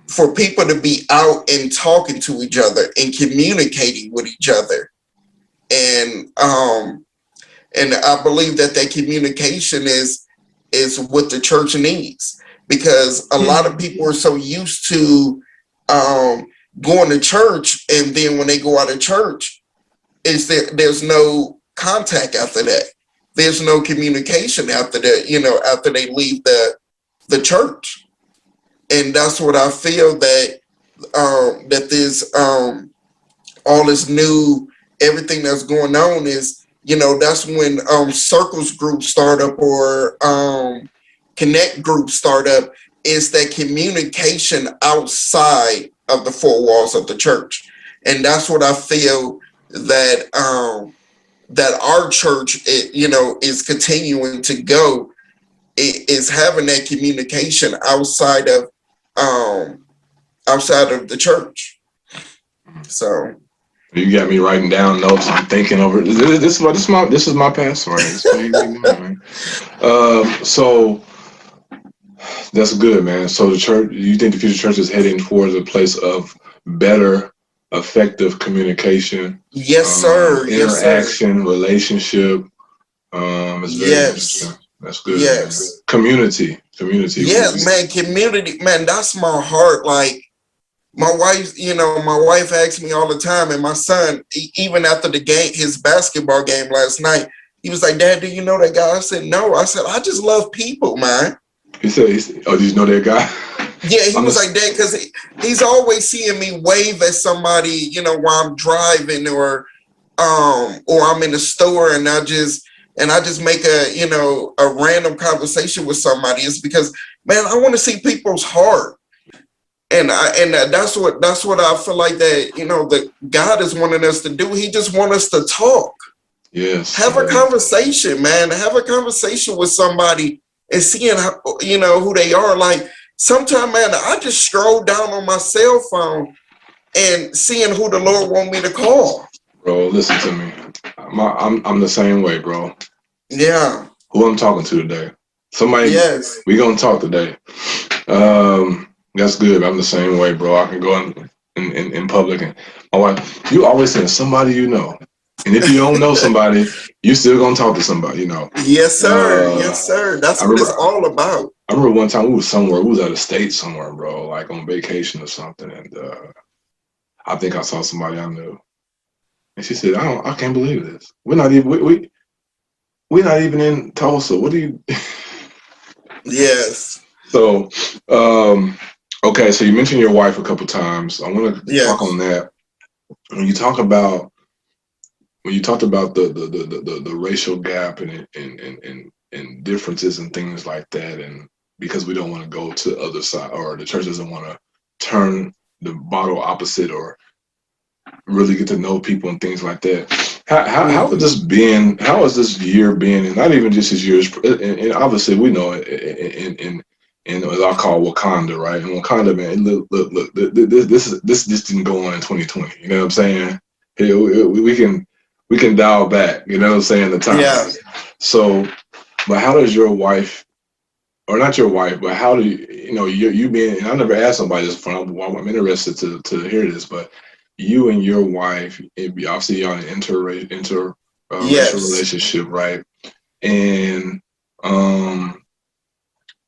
For people to be out and talking to each other and communicating with each other. And I believe that communication is what the church needs, because a lot of people are so used to going to church, and then when they go out of church, there's no contact after that. There's no communication after that, after they leave the church. And that's what I feel that this all this new everything that's going on is, that's when circles groups start up, or connect groups start up, is that communication outside of the four walls of the church. And that's what I feel that our church is continuing to go, is having that communication um outside of the church. So You got me writing down notes. I'm thinking over this is my password. So that's good, man. So the church, you think the future church is heading towards a place of better, effective communication, yes, sir. Yes, sir. interaction, relationship. It's very interesting. Yes. That's good, man. Yes. Community. Yeah, man, community, man, that's my heart. Like my wife asks me all the time, and my son, even after the game, his basketball game last night, He was like, Dad, do you know that guy? I said, no. I said, I just love people, man. He said, "Oh, did you know that guy?" Yeah, he I'm was a, like that because he's always seeing me wave at somebody, while I'm driving or I'm in the store and I just make a random conversation with somebody. It's because, man, I want to see people's heart. That's what I feel like that God is wanting us to do. He just wants us to talk. yes, Have a conversation, man. Have a conversation with somebody and seeing how, who they are. Like sometimes, man, I just scroll down on my cell phone and seeing who the Lord want me to call. bro. Listen to me. I'm the same way, bro. Yeah. Who I'm talking to today? Somebody. Yes. We gonna talk today. That's good. I'm the same way, bro. I can go in public and my wife. You always saying somebody you know, and if you don't know somebody, you still gonna talk to somebody. Yes, sir. Yes, sir. That's I what it's remember. all about. I remember one time we was somewhere. We was out of state somewhere, bro, like on vacation or something, and I think I saw somebody I knew, and she said, I can't believe this. We're not even we're not even in Tulsa. What do you?" Yes. So, okay, so you mentioned your wife a couple times. I want to talk Yes. on that. When you talk about when you talked about the racial gap and differences and things like that, and because we don't want to go to the other side, or the church doesn't want to turn the bottle opposite, or really get to know people and things like that. How has this been? How has this year been? And not even just this year's. And obviously, we know it in what I call Wakanda, right? And Wakanda, man, look, this didn't go on in 2020. You know what I'm saying? We can dial back. You know what I'm saying? The time. Yeah. So, but how does your wife, or not your wife, but how do you being? And I never asked somebody this before. I'm interested to hear this, but you and your wife, obviously you're in an racial Yes. relationship, right? And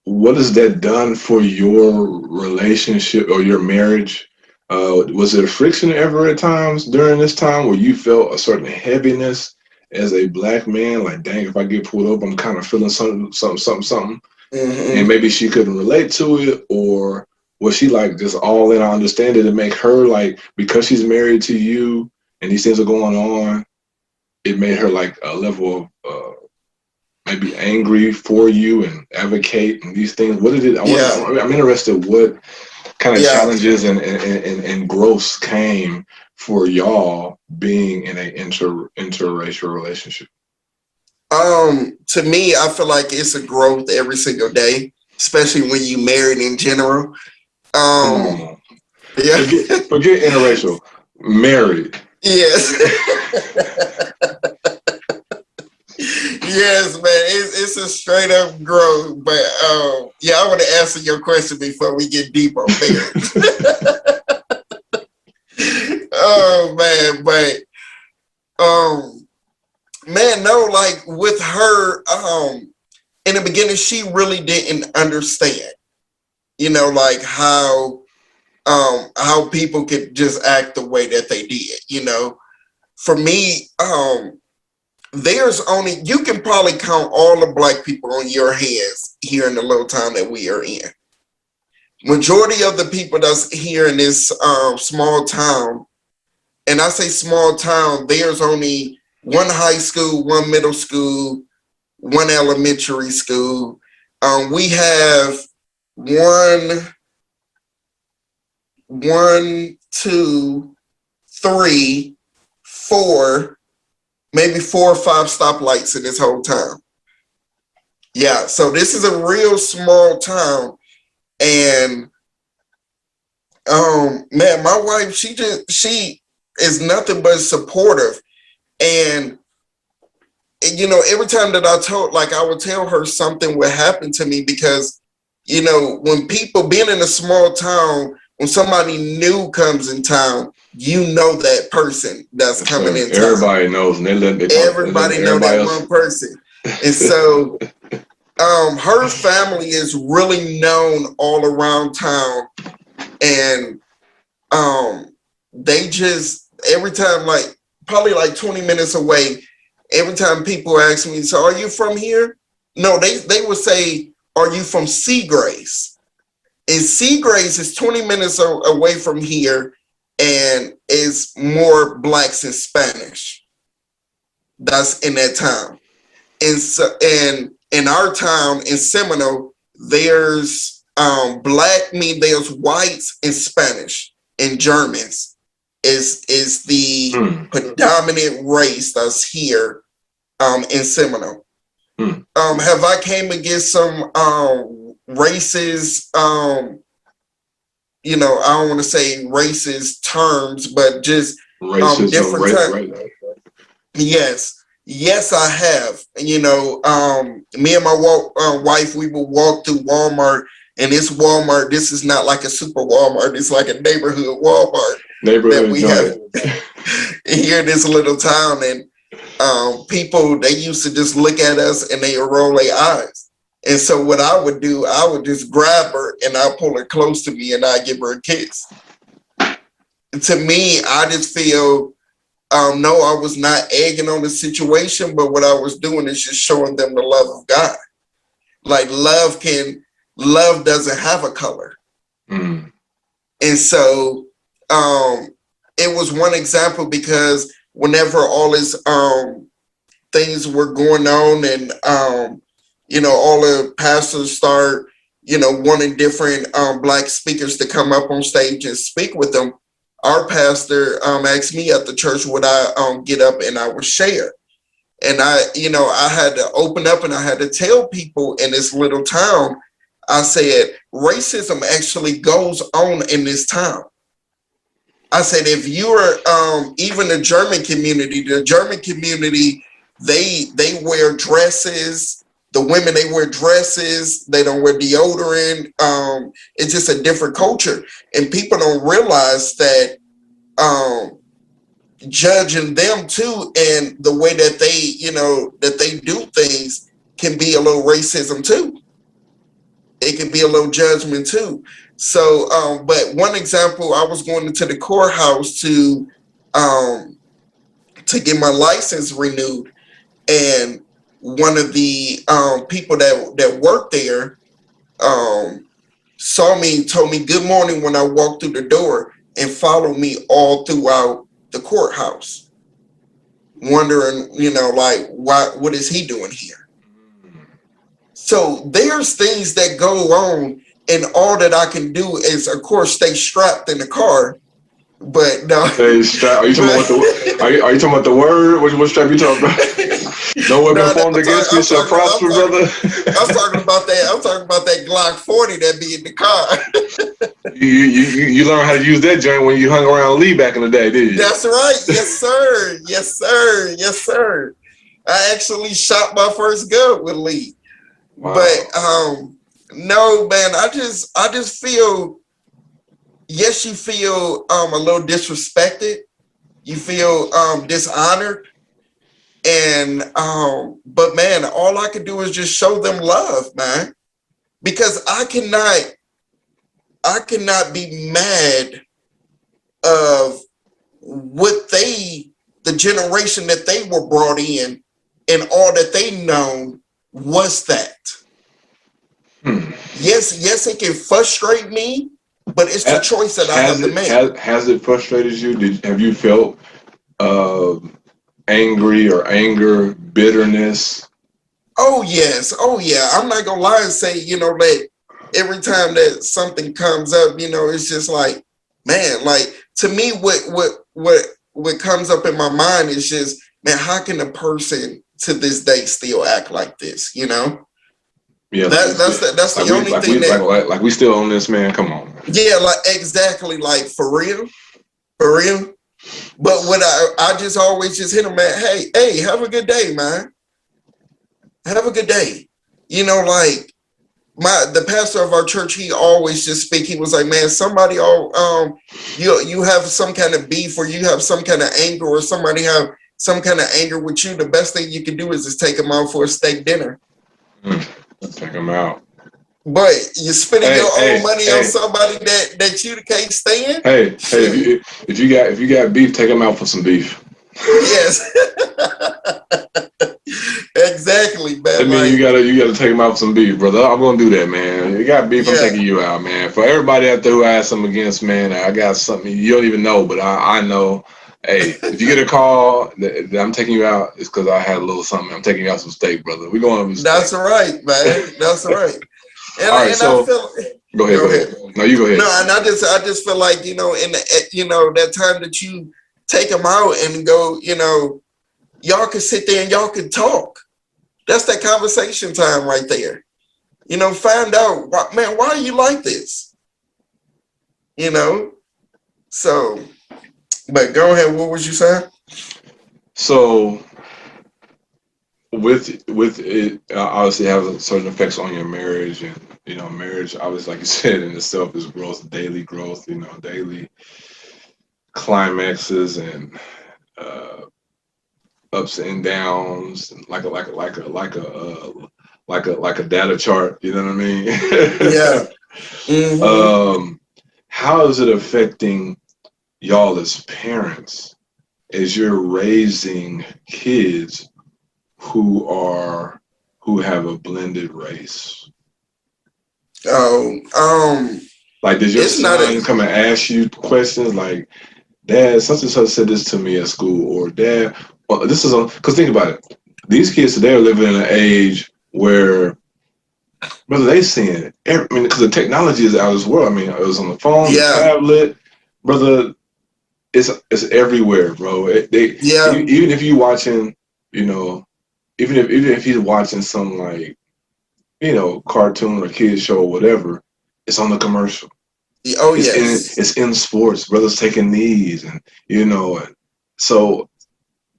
what has that done for your relationship or your marriage? Was there friction ever at times during this time where you felt a certain heaviness as a black man? Like, dang, if I get pulled up, I'm kind of feeling something. And Mm-hmm. maybe she couldn't relate to it, or was she like just all in? I understand it, and make her like, because she's married to you and these things are going on, it made her like a level of maybe angry for you and advocate and these things. What did it? Yeah. I'm interested. What kind of Yeah. challenges and growths came for y'all being in a interracial relationship? To me, I feel like it's a growth every single day, especially when you married in general. Come Um, on, yeah. forget interracial, married. Yes. Yes, man. It's a straight up growth. But yeah, I want to answer your question before we get deep on marriage. Oh man, but um man, no, like with her, in the beginning she really didn't understand, like how people could just act the way that they did. For me, there's only, you can probably count all the black people on your hands here in the little town that we are in. Majority of the people that's here in this small town, and I say small town, there's only one high school, one middle school, one elementary school. We have one, two, three, four, maybe 4 or 5 stoplights in this whole town. Yeah, so this is a real small town, and man, my wife, she is nothing but supportive, and every time that I would tell her something would happen to me, because when people, being in a small town, when somebody new comes in town, that person that's Yes, coming sir. in town. Everybody knows, and they let Everybody know everybody that else. one person. And so her family is really known all around town, and they just, every time, like probably like 20 minutes away, Every time people ask me, so are you from here? No, they would say, are you from Seagrace? And Seagrace is 20 minutes away from here, and is more blacks and Spanish that's in that town. And so, and in our town in Seminole, there's there's whites and Spanish and Germans is the predominant race that's here in Seminole. Have I came against some races? You know, I don't want to say racist terms, but just different terms. Yes, I have. You know, me and my wife, we will walk through Walmart, and this Walmart, this is not like a super Walmart. It's like a neighborhood Walmart that we have here in this little town. And people, they used to just look at us and they roll their eyes. And so what I would do, I would just grab her and I pull her close to me and I give her a kiss. To me, I just feel, no, I was not egging on the situation, but what I was doing is just showing them the love of God. Like love doesn't have a color. And so it was one example, because whenever all this things were going on, and you know, all the pastors start, you know, wanting different black speakers to come up on stage and speak with them, our pastor asked me at the church would I get up and I would share. And I, you know, I had to open up and I had to tell people in this little town, I said, racism actually goes on in this town. I said, if you're even the German community, they wear dresses. The women, they wear dresses. They don't wear deodorant. It's just a different culture. And people don't realize that judging them too, and the way that they, you know, that they do things can be a little racism too. It can be a little judgment too. So, but one example, I was going into the courthouse to get my license renewed, and one of the people that worked there saw me, told me good morning when I walked through the door, and followed me all throughout the courthouse, wondering, you know, like, what is he doing here? So there's things that go on, and all that I can do is, of course, stay strapped in the car. But no. Stay strapped. Are you talking about are you talking about the word? What strap you talking about? No weapon formed against you shall prosper, brother. I'm talking about that. I'm talking about that Glock 40 that be in the car. You learned how to use that joint when you hung around Lee back in the day, did you? That's right. Yes, sir. Yes, sir. Yes, sir. I actually shot my first gun with Lee. Wow. But no, man, I just feel, yes, you feel a little disrespected. You feel dishonored. And but man, all I can do is just show them love, man. Because I cannot be mad of what the generation that they were brought in, and all that they known was that. Yes, it can frustrate me, but it's the choice that I have to make. Has it frustrated you? Have you felt angry or anger, bitterness? Oh yes, oh yeah. I'm not gonna lie and say, you know, that every time that something comes up, you know, it's just like, man, like, to me, what comes up in my mind is just, man, how can a person to this day still act like this? You know? Yeah, that's the only thing like we still on this, man. Come on. Yeah, like exactly, like for real. But what I just always just hit them at, hey, have a good day, man. Have a good day. You know, like the pastor of our church, he always just speak. He was like, man, somebody you have some kind of beef, or you have some kind of anger, or somebody have some kind of anger with you. The best thing you can do is just take them out for a steak dinner. Take them out. But you're spending your own money on somebody that you can't stand. Hey, if you got beef, take them out for some beef. Yes. Exactly, I man. mean, Like, you gotta take him out with some beef, brother. I'm gonna do that, man. You got beef, I'm yeah, taking you out, man. For everybody out there who has something against, man, I got something you don't even know, but I know. Hey, if you get a call that I'm taking you out, it's because I had a little something. I'm taking you out some steak, brother. We going with steak. that's right, man. That's right. All right, And I so feel. go ahead, Go go ahead. ahead. No, you go No, ahead. and I just feel like, in the, that time that you take them out and go, y'all can sit there and y'all can talk. That's that conversation time right there. Find out, man, why are you like this? You know. So, but go ahead. What was you saying? So with it, obviously has certain effects on your marriage, and marriage, obviously, like you said, in itself is growth, daily growth. Daily climaxes and uh, ups and downs, and like a data chart. You know what Yeah. I mean? Mm-hmm. How is it affecting y'all as parents as you're raising kids who are who have a blended race? Oh, Like, does your it's not son a. come and ask you questions like, "Dad, such and such said this to me at school," or "Dad, well, this is on"? Because think about it, these kids today are living in an age where, brother, they seeing it. I mean, because the technology is out as well. I mean, it was on the phone, the Yeah. tablet, brother. It's everywhere, bro. Yeah. Even if you watching, you know, even if he's watching some like cartoon or kids show or whatever, it's on the commercial. Oh yes. It's in sports, brothers taking knees, and and so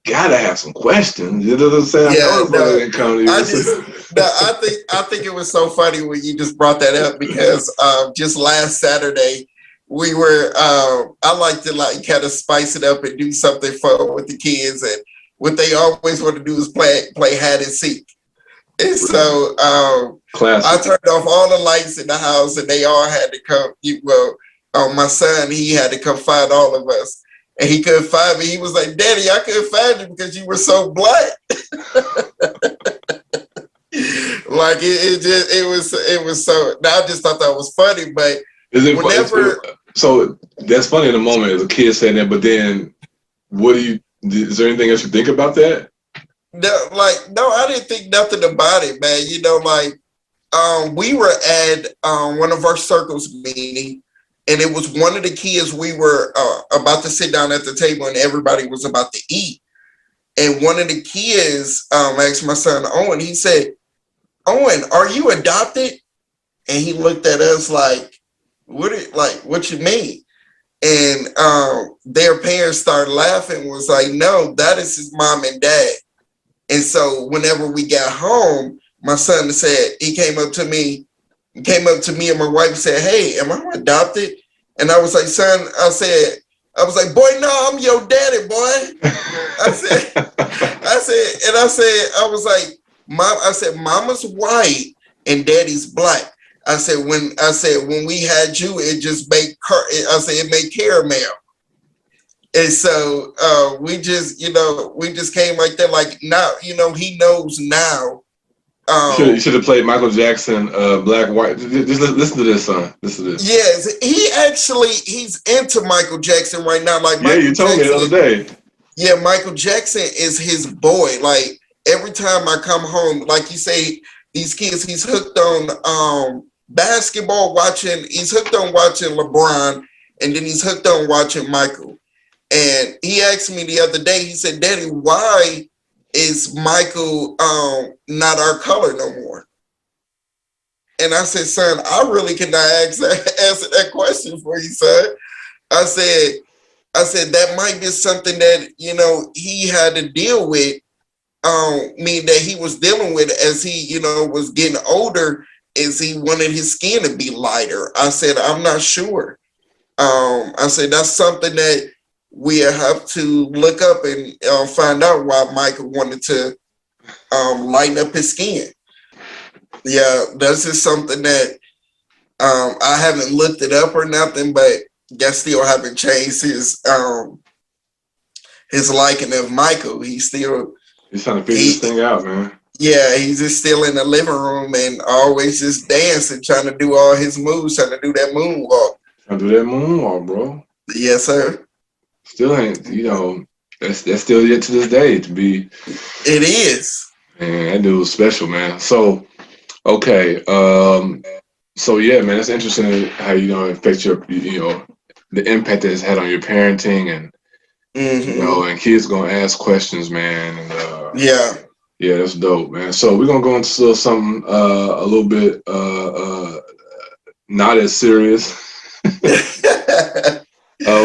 gotta have some questions. You know what I'm saying? I know Yeah. the brother No. didn't come to I you. just. No. I think it was so funny when you just brought that up because just last Saturday we were. I like to like kind of spice it up and do something fun with the kids, and what they always want to do is play hide and seek. And so I Classic. turned off all the lights in the house, and they all had to come. Well, my son, he had to come find all of us, and he couldn't find me. He was like, "Daddy, I couldn't find you because you were so black." Like it was so. I just thought that was funny, but Is it, whenever. so that's funny in the moment as a kid saying that, but then what do you? Is there anything else you think about that? No, no, I didn't think nothing about it, man. Like we were at one of our circles meeting, and it was one of the kids. We were about to sit down at the table, and everybody was about to eat. And one of the kids asked my son Owen. He said, "Owen, are you adopted?" And he looked at us like, What you mean?" And their parents started laughing. Was like, "No, that is his mom and dad." And so whenever we got home, my son said, he came up to me and my wife and said, "Hey, am I adopted?" And I was like, "Son," I was like, "Boy, no, I'm your daddy, boy." I said, I was like, "Mom," I said, "Mama's white and daddy's black." I said when we had you, it just made I said it made caramel. And so we just came like that. Like now, he knows now. You should have played Michael Jackson, Black White. Just listen to this, son. Listen to this. Yes, he's into Michael Jackson right now. Like Yeah, you Michael told me the other Jackson, day. yeah, Michael Jackson is his boy. Like every time I come home, like you say, these kids, he's hooked on basketball watching. He's hooked on watching LeBron, and then he's hooked on watching Michael. And he asked me the other day, he said, "Daddy, why is Michael not our color no more?" And I said, "Son, I really cannot answer that question for you, son." I said, that might be something that, he had to deal with, mean that he was dealing with as he, was getting older, is he wanted his skin to be lighter. I said, "I'm not sure." I said, "That's something that we have to look up and find out why Michael wanted to lighten up his skin." Yeah, that's just something that I haven't looked it up or nothing, but that still haven't changed his liking of Michael. He's trying to figure this thing out, man. Yeah, he's just still in the living room and always just dancing, trying to do all his moves, trying to do that moonwalk. Trying to do that moonwalk, bro. Yes, sir. Still ain't, that's still yet to this day to be. It is. Man, that dude was special, man. So, okay. So yeah, man, it's interesting how, it affects your, the impact that it's had on your parenting and, and kids going to ask questions, man. And, yeah, that's dope, man. So we're going to go into something, a little bit, not as serious.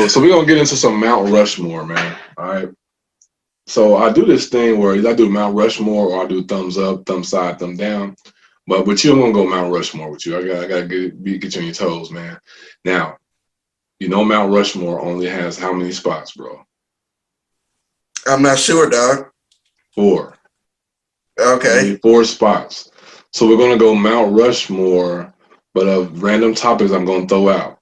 So we're going to get into some Mount Rushmore, man. All right. So I do this thing where I do Mount Rushmore or I do thumbs up, thumb side, thumb down. But with you, I'm gonna go Mount Rushmore with you. I gotta get you on your toes, man. Now, Mount Rushmore only has how many spots, bro? I'm not sure, dog. 4. Okay. Only 4 spots. So we're gonna go Mount Rushmore, but of random topics I'm gonna throw out.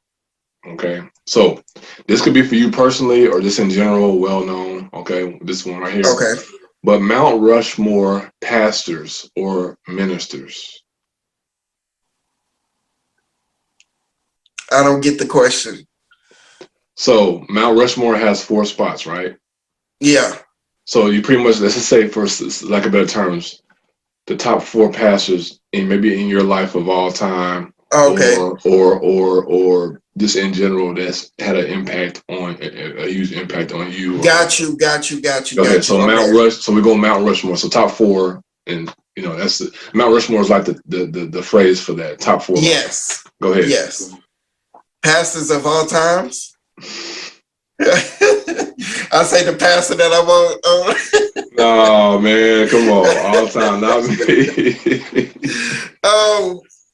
Okay. So this could be for you personally or just in general, well known. Okay, this one right here. Okay. But Mount Rushmore pastors or ministers. I don't get the question. So Mount Rushmore has 4 spots, right? Yeah. So you pretty much, let's just say, for lack of better terms, the top 4 pastors maybe in your life of all time. Okay. Or just in general, that's had an impact on a huge impact on you. Got you. Okay, so so we go Mount Rushmore. So top 4, and that's Mount Rushmore is like the phrase for that, top 4. Yes. Go ahead. Yes. Pastors of all times. I say the pastor that I want. No, man, come on, all time, not me.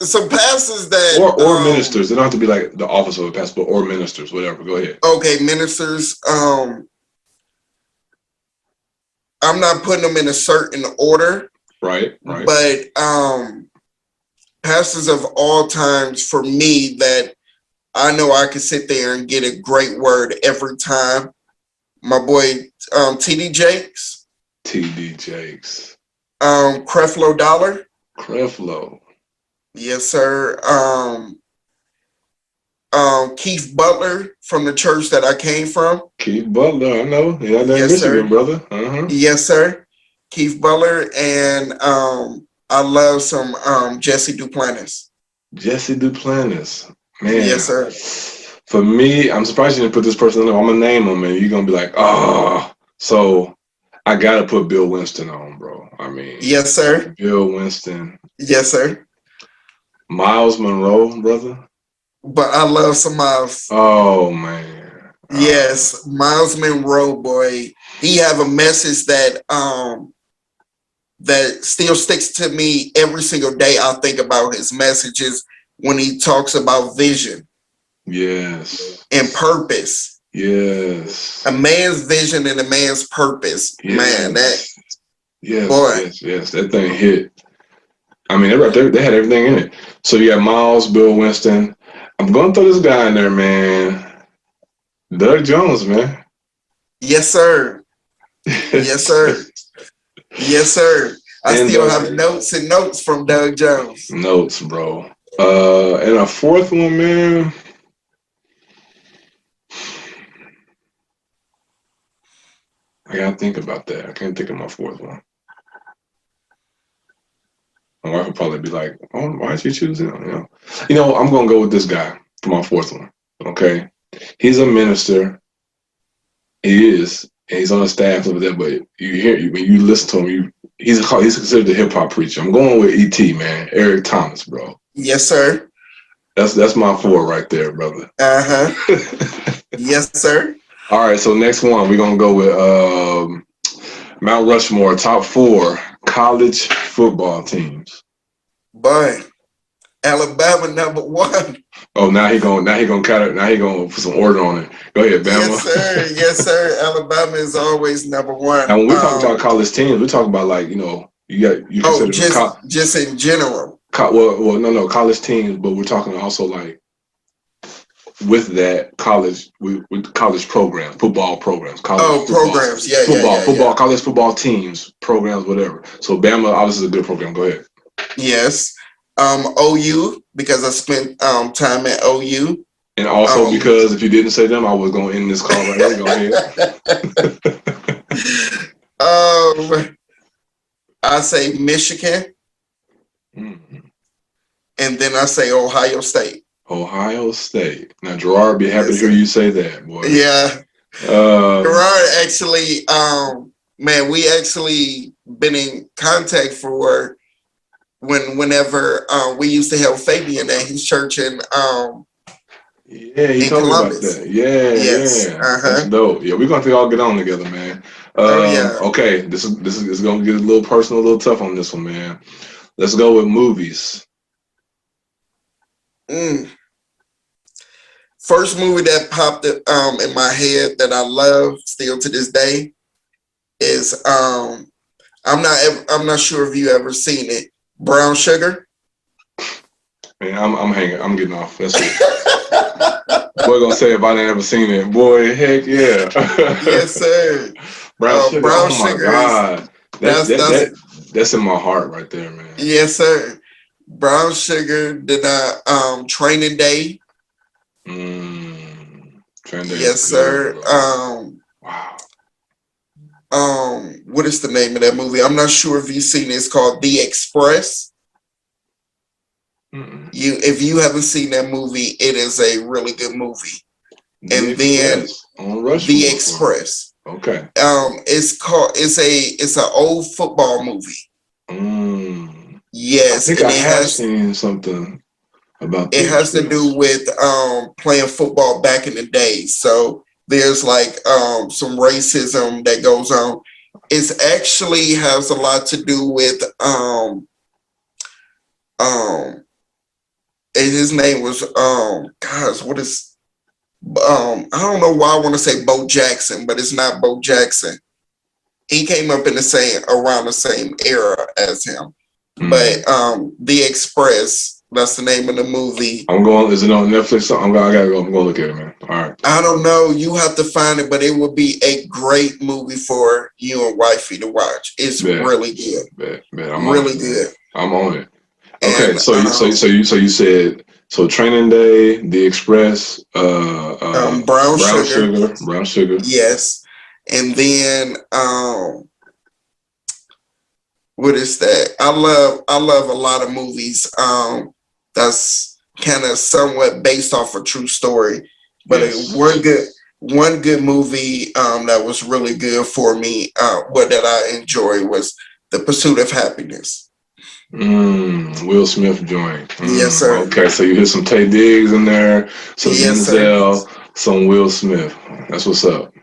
Some pastors that or ministers. They don't have to be like the office of a pastor, or ministers, whatever. Go ahead. Okay, ministers. I'm not putting them in a certain order. Right. But pastors of all times for me that I know I can sit there and get a great word every time. My boy T.D. Jakes. Creflo Dollar. Creflo. Yes, sir. Keith Butler from the church that I came from. Keith Butler, I know. Yeah, that's Michigan, brother. Yes, sir. Keith Butler, and I love some Jesse Duplantis. Jesse Duplantis, man. Yes, sir. For me, I'm surprised you didn't put this person on. I'm gonna name him, and you're gonna be like, oh. So I gotta put Bill Winston on, bro. I mean, yes, sir. Bill Winston. Yes, sir. Miles Monroe, brother. But I love some Miles. Oh man. Yes, Miles Monroe, boy. He have a message that that still sticks to me every single day. I think about his messages when he talks about vision. Yes. And purpose. Yes. A man's vision and a man's purpose. Yes. Man, that. Yes. Boy. Yes. That thing hit. I mean, they had everything in it. So you got Miles, Bill Winston. I'm going to throw this guy in there, man. Doug Jones, man. Yes, sir. Yes, sir. Yes, sir. I still have notes and notes from Doug Jones. Notes, bro. And a 4th one, man. I gotta think about that. I can't think of my 4th one. My wife would probably be like, "Oh, why'd you choose him?" I'm gonna go with this guy for my 4th one. Okay, he's a minister. He is, and he's on the staff over there. But when you listen to him, he's considered a hip hop preacher. I'm going with E.T. man, Eric Thomas, bro. Yes, sir. That's my 4 right there, brother. Yes, sir. All right, so next one we're gonna go with Mount Rushmore top 4 college football teams. Boy, Alabama #1. Oh, now he gonna cut it. Now he gonna put some order on it. Go ahead, Bama. Yes, sir. Yes, sir. Alabama is always #1. And when we talk about college teams, we talk about like you consider just in general. Well, no, college teams, but we're talking also like with that with college programs, football programs, college Oh, football, programs. Yeah, yeah, yeah, yeah. college football teams, programs, whatever. So Bama obviously is a good program. Go ahead. Yes. OU, because I spent time at OU. And also Um, because if you didn't say them, I was going to end this call right here. Go ahead. um, I say Michigan, Mm. and then I say Ohio State. Ohio State. Now Gerard be happy to Yes, hear sir. you say that, boy. Yeah. Um, Gerard actually, man, we actually been in contact for whenever we used to help Fabian at his church yeah, he in told me about Columbus. that. Yeah, Yes. yeah, that's Uh-huh. dope. Yeah, we're going to all get on together, man. Oh yeah. Okay, this is going to get a little personal, a little tough on this one, man. Let's go with movies. Mm. First movie that popped in my head that I love still to this day is I'm not sure if you ever seen it. Brown Sugar. Man, I'm hanging. I'm getting off. That's it. Boy, gonna say if I ain't ever seen it, boy, heck yeah. Yes, sir. Brown sugar. Brown Oh my Sugar is God, that's that's that that's that that's in my heart right there, man. yes, sir. Brown Sugar did Training Day. Trend Day is Yes, good, sir. bro. Wow. What is the name of that movie? I'm not sure if you've seen it. It's called The Express. Mm-mm. If you haven't seen that movie, it is a really good movie. The And then Express on The Rushmore for me. Express. Okay. It's an old football movie. I Yes, think and I have seen something about it The has to do Express. with playing football back in the day. So there's like some racism that goes on. It actually has a lot to do with and his name was gosh, what is I don't know why I want to say Bo Jackson, but it's not Bo Jackson. He came up in the same around the same era as him. Mm. But The Express, that's the name of the movie. I'm going. Is it on Netflix? I gotta go. I'm gonna look at it, man. All right. I don't know. You have to find it, but it would be a great movie for you and wifey to watch. It's Bet, really good, bet. I'm on really it, man. good. I'm on it. Okay, And so you said so Training Day, The Express, Brown Sugar, Brown Sugar. yes. And then what is that? I love a lot of movies. That's kind of somewhat based off a true story, but Yes. one good movie that was really good for me. What that I enjoy was The Pursuit of Happiness. Will Smith joint. Yes, sir. Okay, so you hear some Tay Diggs in there, some Yes, sir. Denzel, some Will Smith. That's what's up.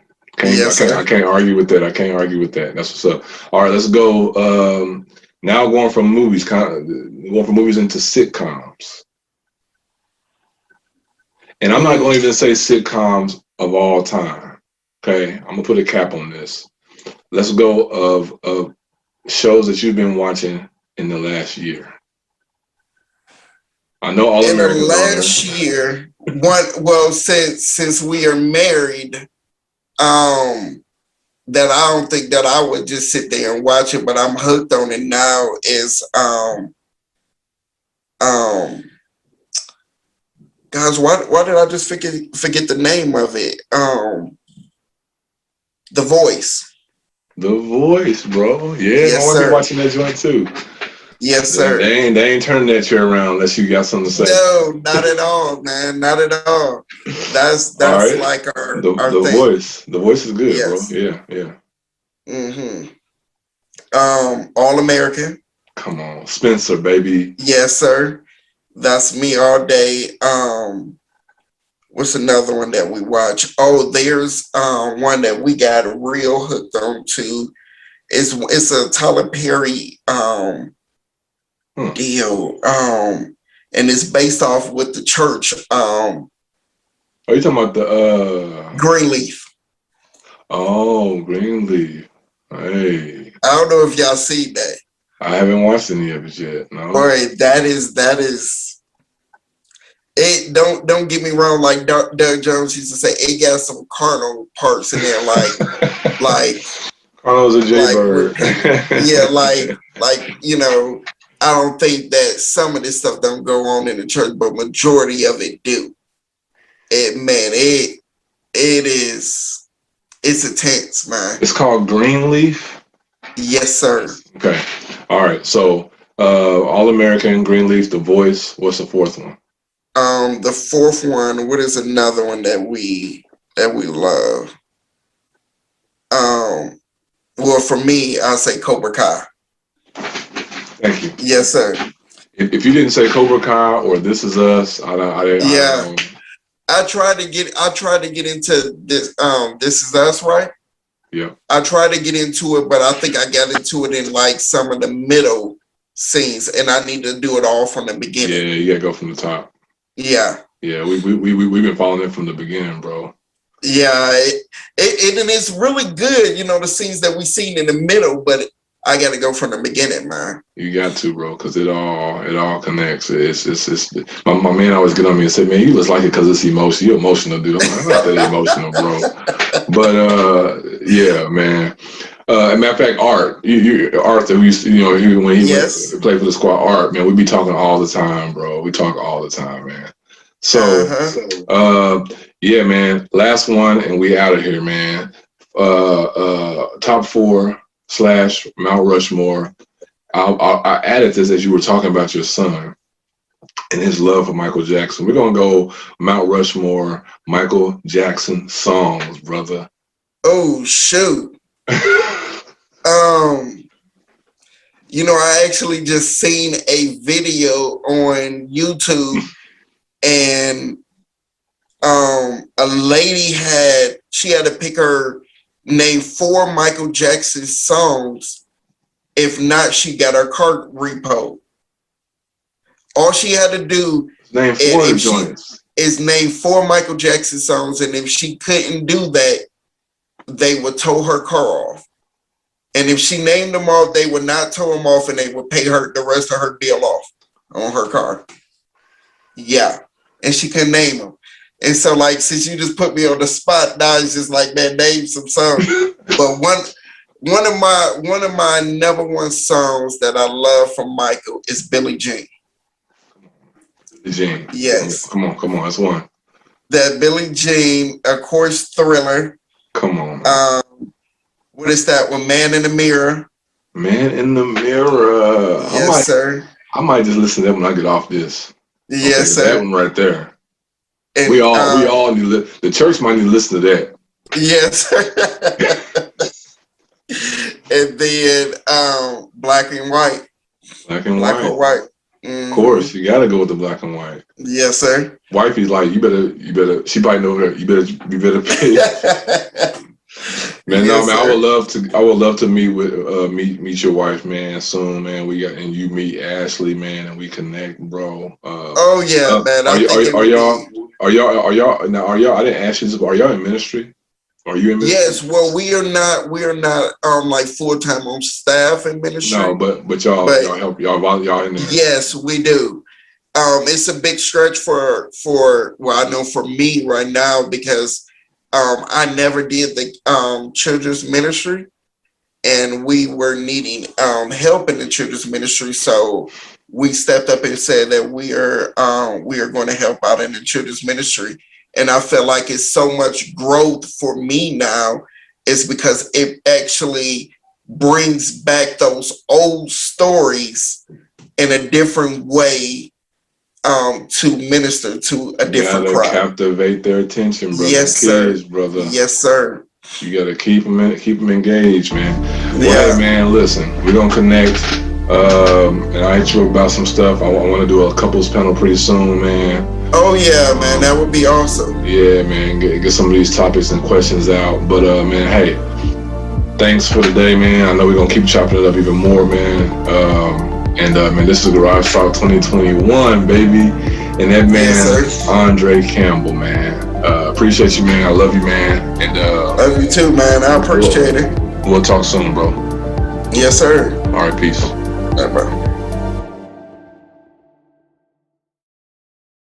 Yes, I sir. can't argue with that. I can't argue with that. That's what's up. All right, let's go. Now going from movies into sitcoms, and I'm not Mm. going to even say sitcoms of all time. Okay, I'm gonna put a cap on this. Let's go of shows that you've been watching in the last year. I know All In the Americans on last there. year, since we are married, that I don't think that I would just sit there and watch it, but I'm hooked on it now is um guys, why did I just forget the name of it? The Voice. The Voice, bro. Yeah, my Yes, wife be sir. watching that joint too. Yes, They, sir. they ain't turning that chair around unless you got something to say. No, not at all, man. Not at all. All That's right. like our The thing. Voice. The Voice is good, bro. Yes. Yeah, yeah. Mm-hmm. All American. Come on. Spencer, baby. Yes, sir. That's me all day. What's another one that we watch? Oh, there's one that we got real hooked on to. It's a Tyler Perry Huh. deal. And it's based off with the church. Are you talking about the Greenleaf. Greenleaf. Hey. I don't know if y'all see that. I haven't watched any of it yet. No. Boy, that is it don't get me wrong. Like Doug Jones used to say, it got some carnal parts in there, like Carlos a Jaybird. yeah, like I don't think that some of this stuff don't go on in the church, but majority of it do. It's intense, man. It's called Greenleaf. Yes, sir. Okay. All right. So All American, Greenleaf, The Voice. What's the fourth one? The fourth one, what is another one that we love? Well, for me, I'll say Cobra Kai. Thank you. Yes, sir. If you didn't say Cobra Kai or This Is Us, Yeah. I tried to get into this. This Is Us, right? Yeah. I tried to get into it, but I think I got into it in like some of the middle scenes, and I need to do it all from the beginning. Yeah, you gotta go from the top. Yeah. Yeah, we've been following it from the beginning, bro. Yeah, and it's really good, the scenes that we seen in the middle, but I got to go from the beginning, man. You got to, bro, because it all connects. It's my man always get on me and say, man, you just like it because it's emotional. You're emotional, dude. I'm not that emotional, bro. But yeah, man. Matter of fact, Art, Arthur, who used to, when he played for the squad, Art, man, we be talking all the time, bro. We talk all the time, man. So, yeah, man. Last one, and we out of here, man. Top 4 / Mount Rushmore. I added this as you were talking about your son and his love for Michael Jackson. We're gonna go Mount Rushmore, Michael Jackson songs, brother. Oh shoot. I actually just seen a video on YouTube, and a lady had to pick her name 4 Michael Jackson songs. If not, she got her car repoed. All she had to do is name 4 Michael Jackson songs, and if she couldn't do that, they would tow her car off. And if she named them off, they would not tow them off, and they would pay her the rest of her bill off on her car. Yeah, and she couldn't name them. And so, like, since you just put me on the spot, now it's just like, man, name some songs. But one of my number one songs that I love from Michael is Billie Jean. Billie Jean. Yes. Come on, that's one. That Billie Jean, of course, Thriller. Come on. What is that one? Man in the Mirror. Man in the Mirror. Yes, sir. I might just listen to that when I get off this. Yes, sir. That one right there. And, we all need the church might need to listen to that. Yes. And then Black and White. Black and White. Mm-hmm. Of course, you gotta go with the Black and White. Yes, sir. Wifey's like, you better. She probably know her. You better pay. Man, yes, no, man. Sir. I would love to meet your wife, man, soon, man. And you meet Ashley, man, and we connect, bro. Oh yeah, man. Are y'all? Now, are y'all? I didn't ask you this, but are y'all in ministry? Are you in ministry? Yes. Well, we are not like full time on staff in ministry. No, but y'all help y'all in there. Yes, we do. It's a big stretch for I know for me right now, because I never did the children's ministry, and we were needing help in the children's ministry. So we stepped up and said that we are going to help out in the children's ministry. And I feel like it's so much growth for me now is because it actually brings back those old stories in a different way to minister to a different crowd. You gotta captivate their attention, brother. Yes, kids, sir. Brother. Yes, sir. You gotta keep them engaged, man. Yeah. Well, hey, man, listen, we're gonna connect. And I hit you about some stuff. I want to do a couples panel pretty soon, man. Oh yeah, man, that would be awesome. Yeah, man, get some of these topics and questions out. But man, hey, thanks for today, man. I know we're gonna keep chopping it up even more, man. Man, this is Garage Talk 2021, baby. And that man, yes, Andre Campbell, man. Appreciate you, man. I love you, man. And love you too, man. I appreciate it. We'll talk soon, bro. Yes, sir. All right, peace. All right, bro.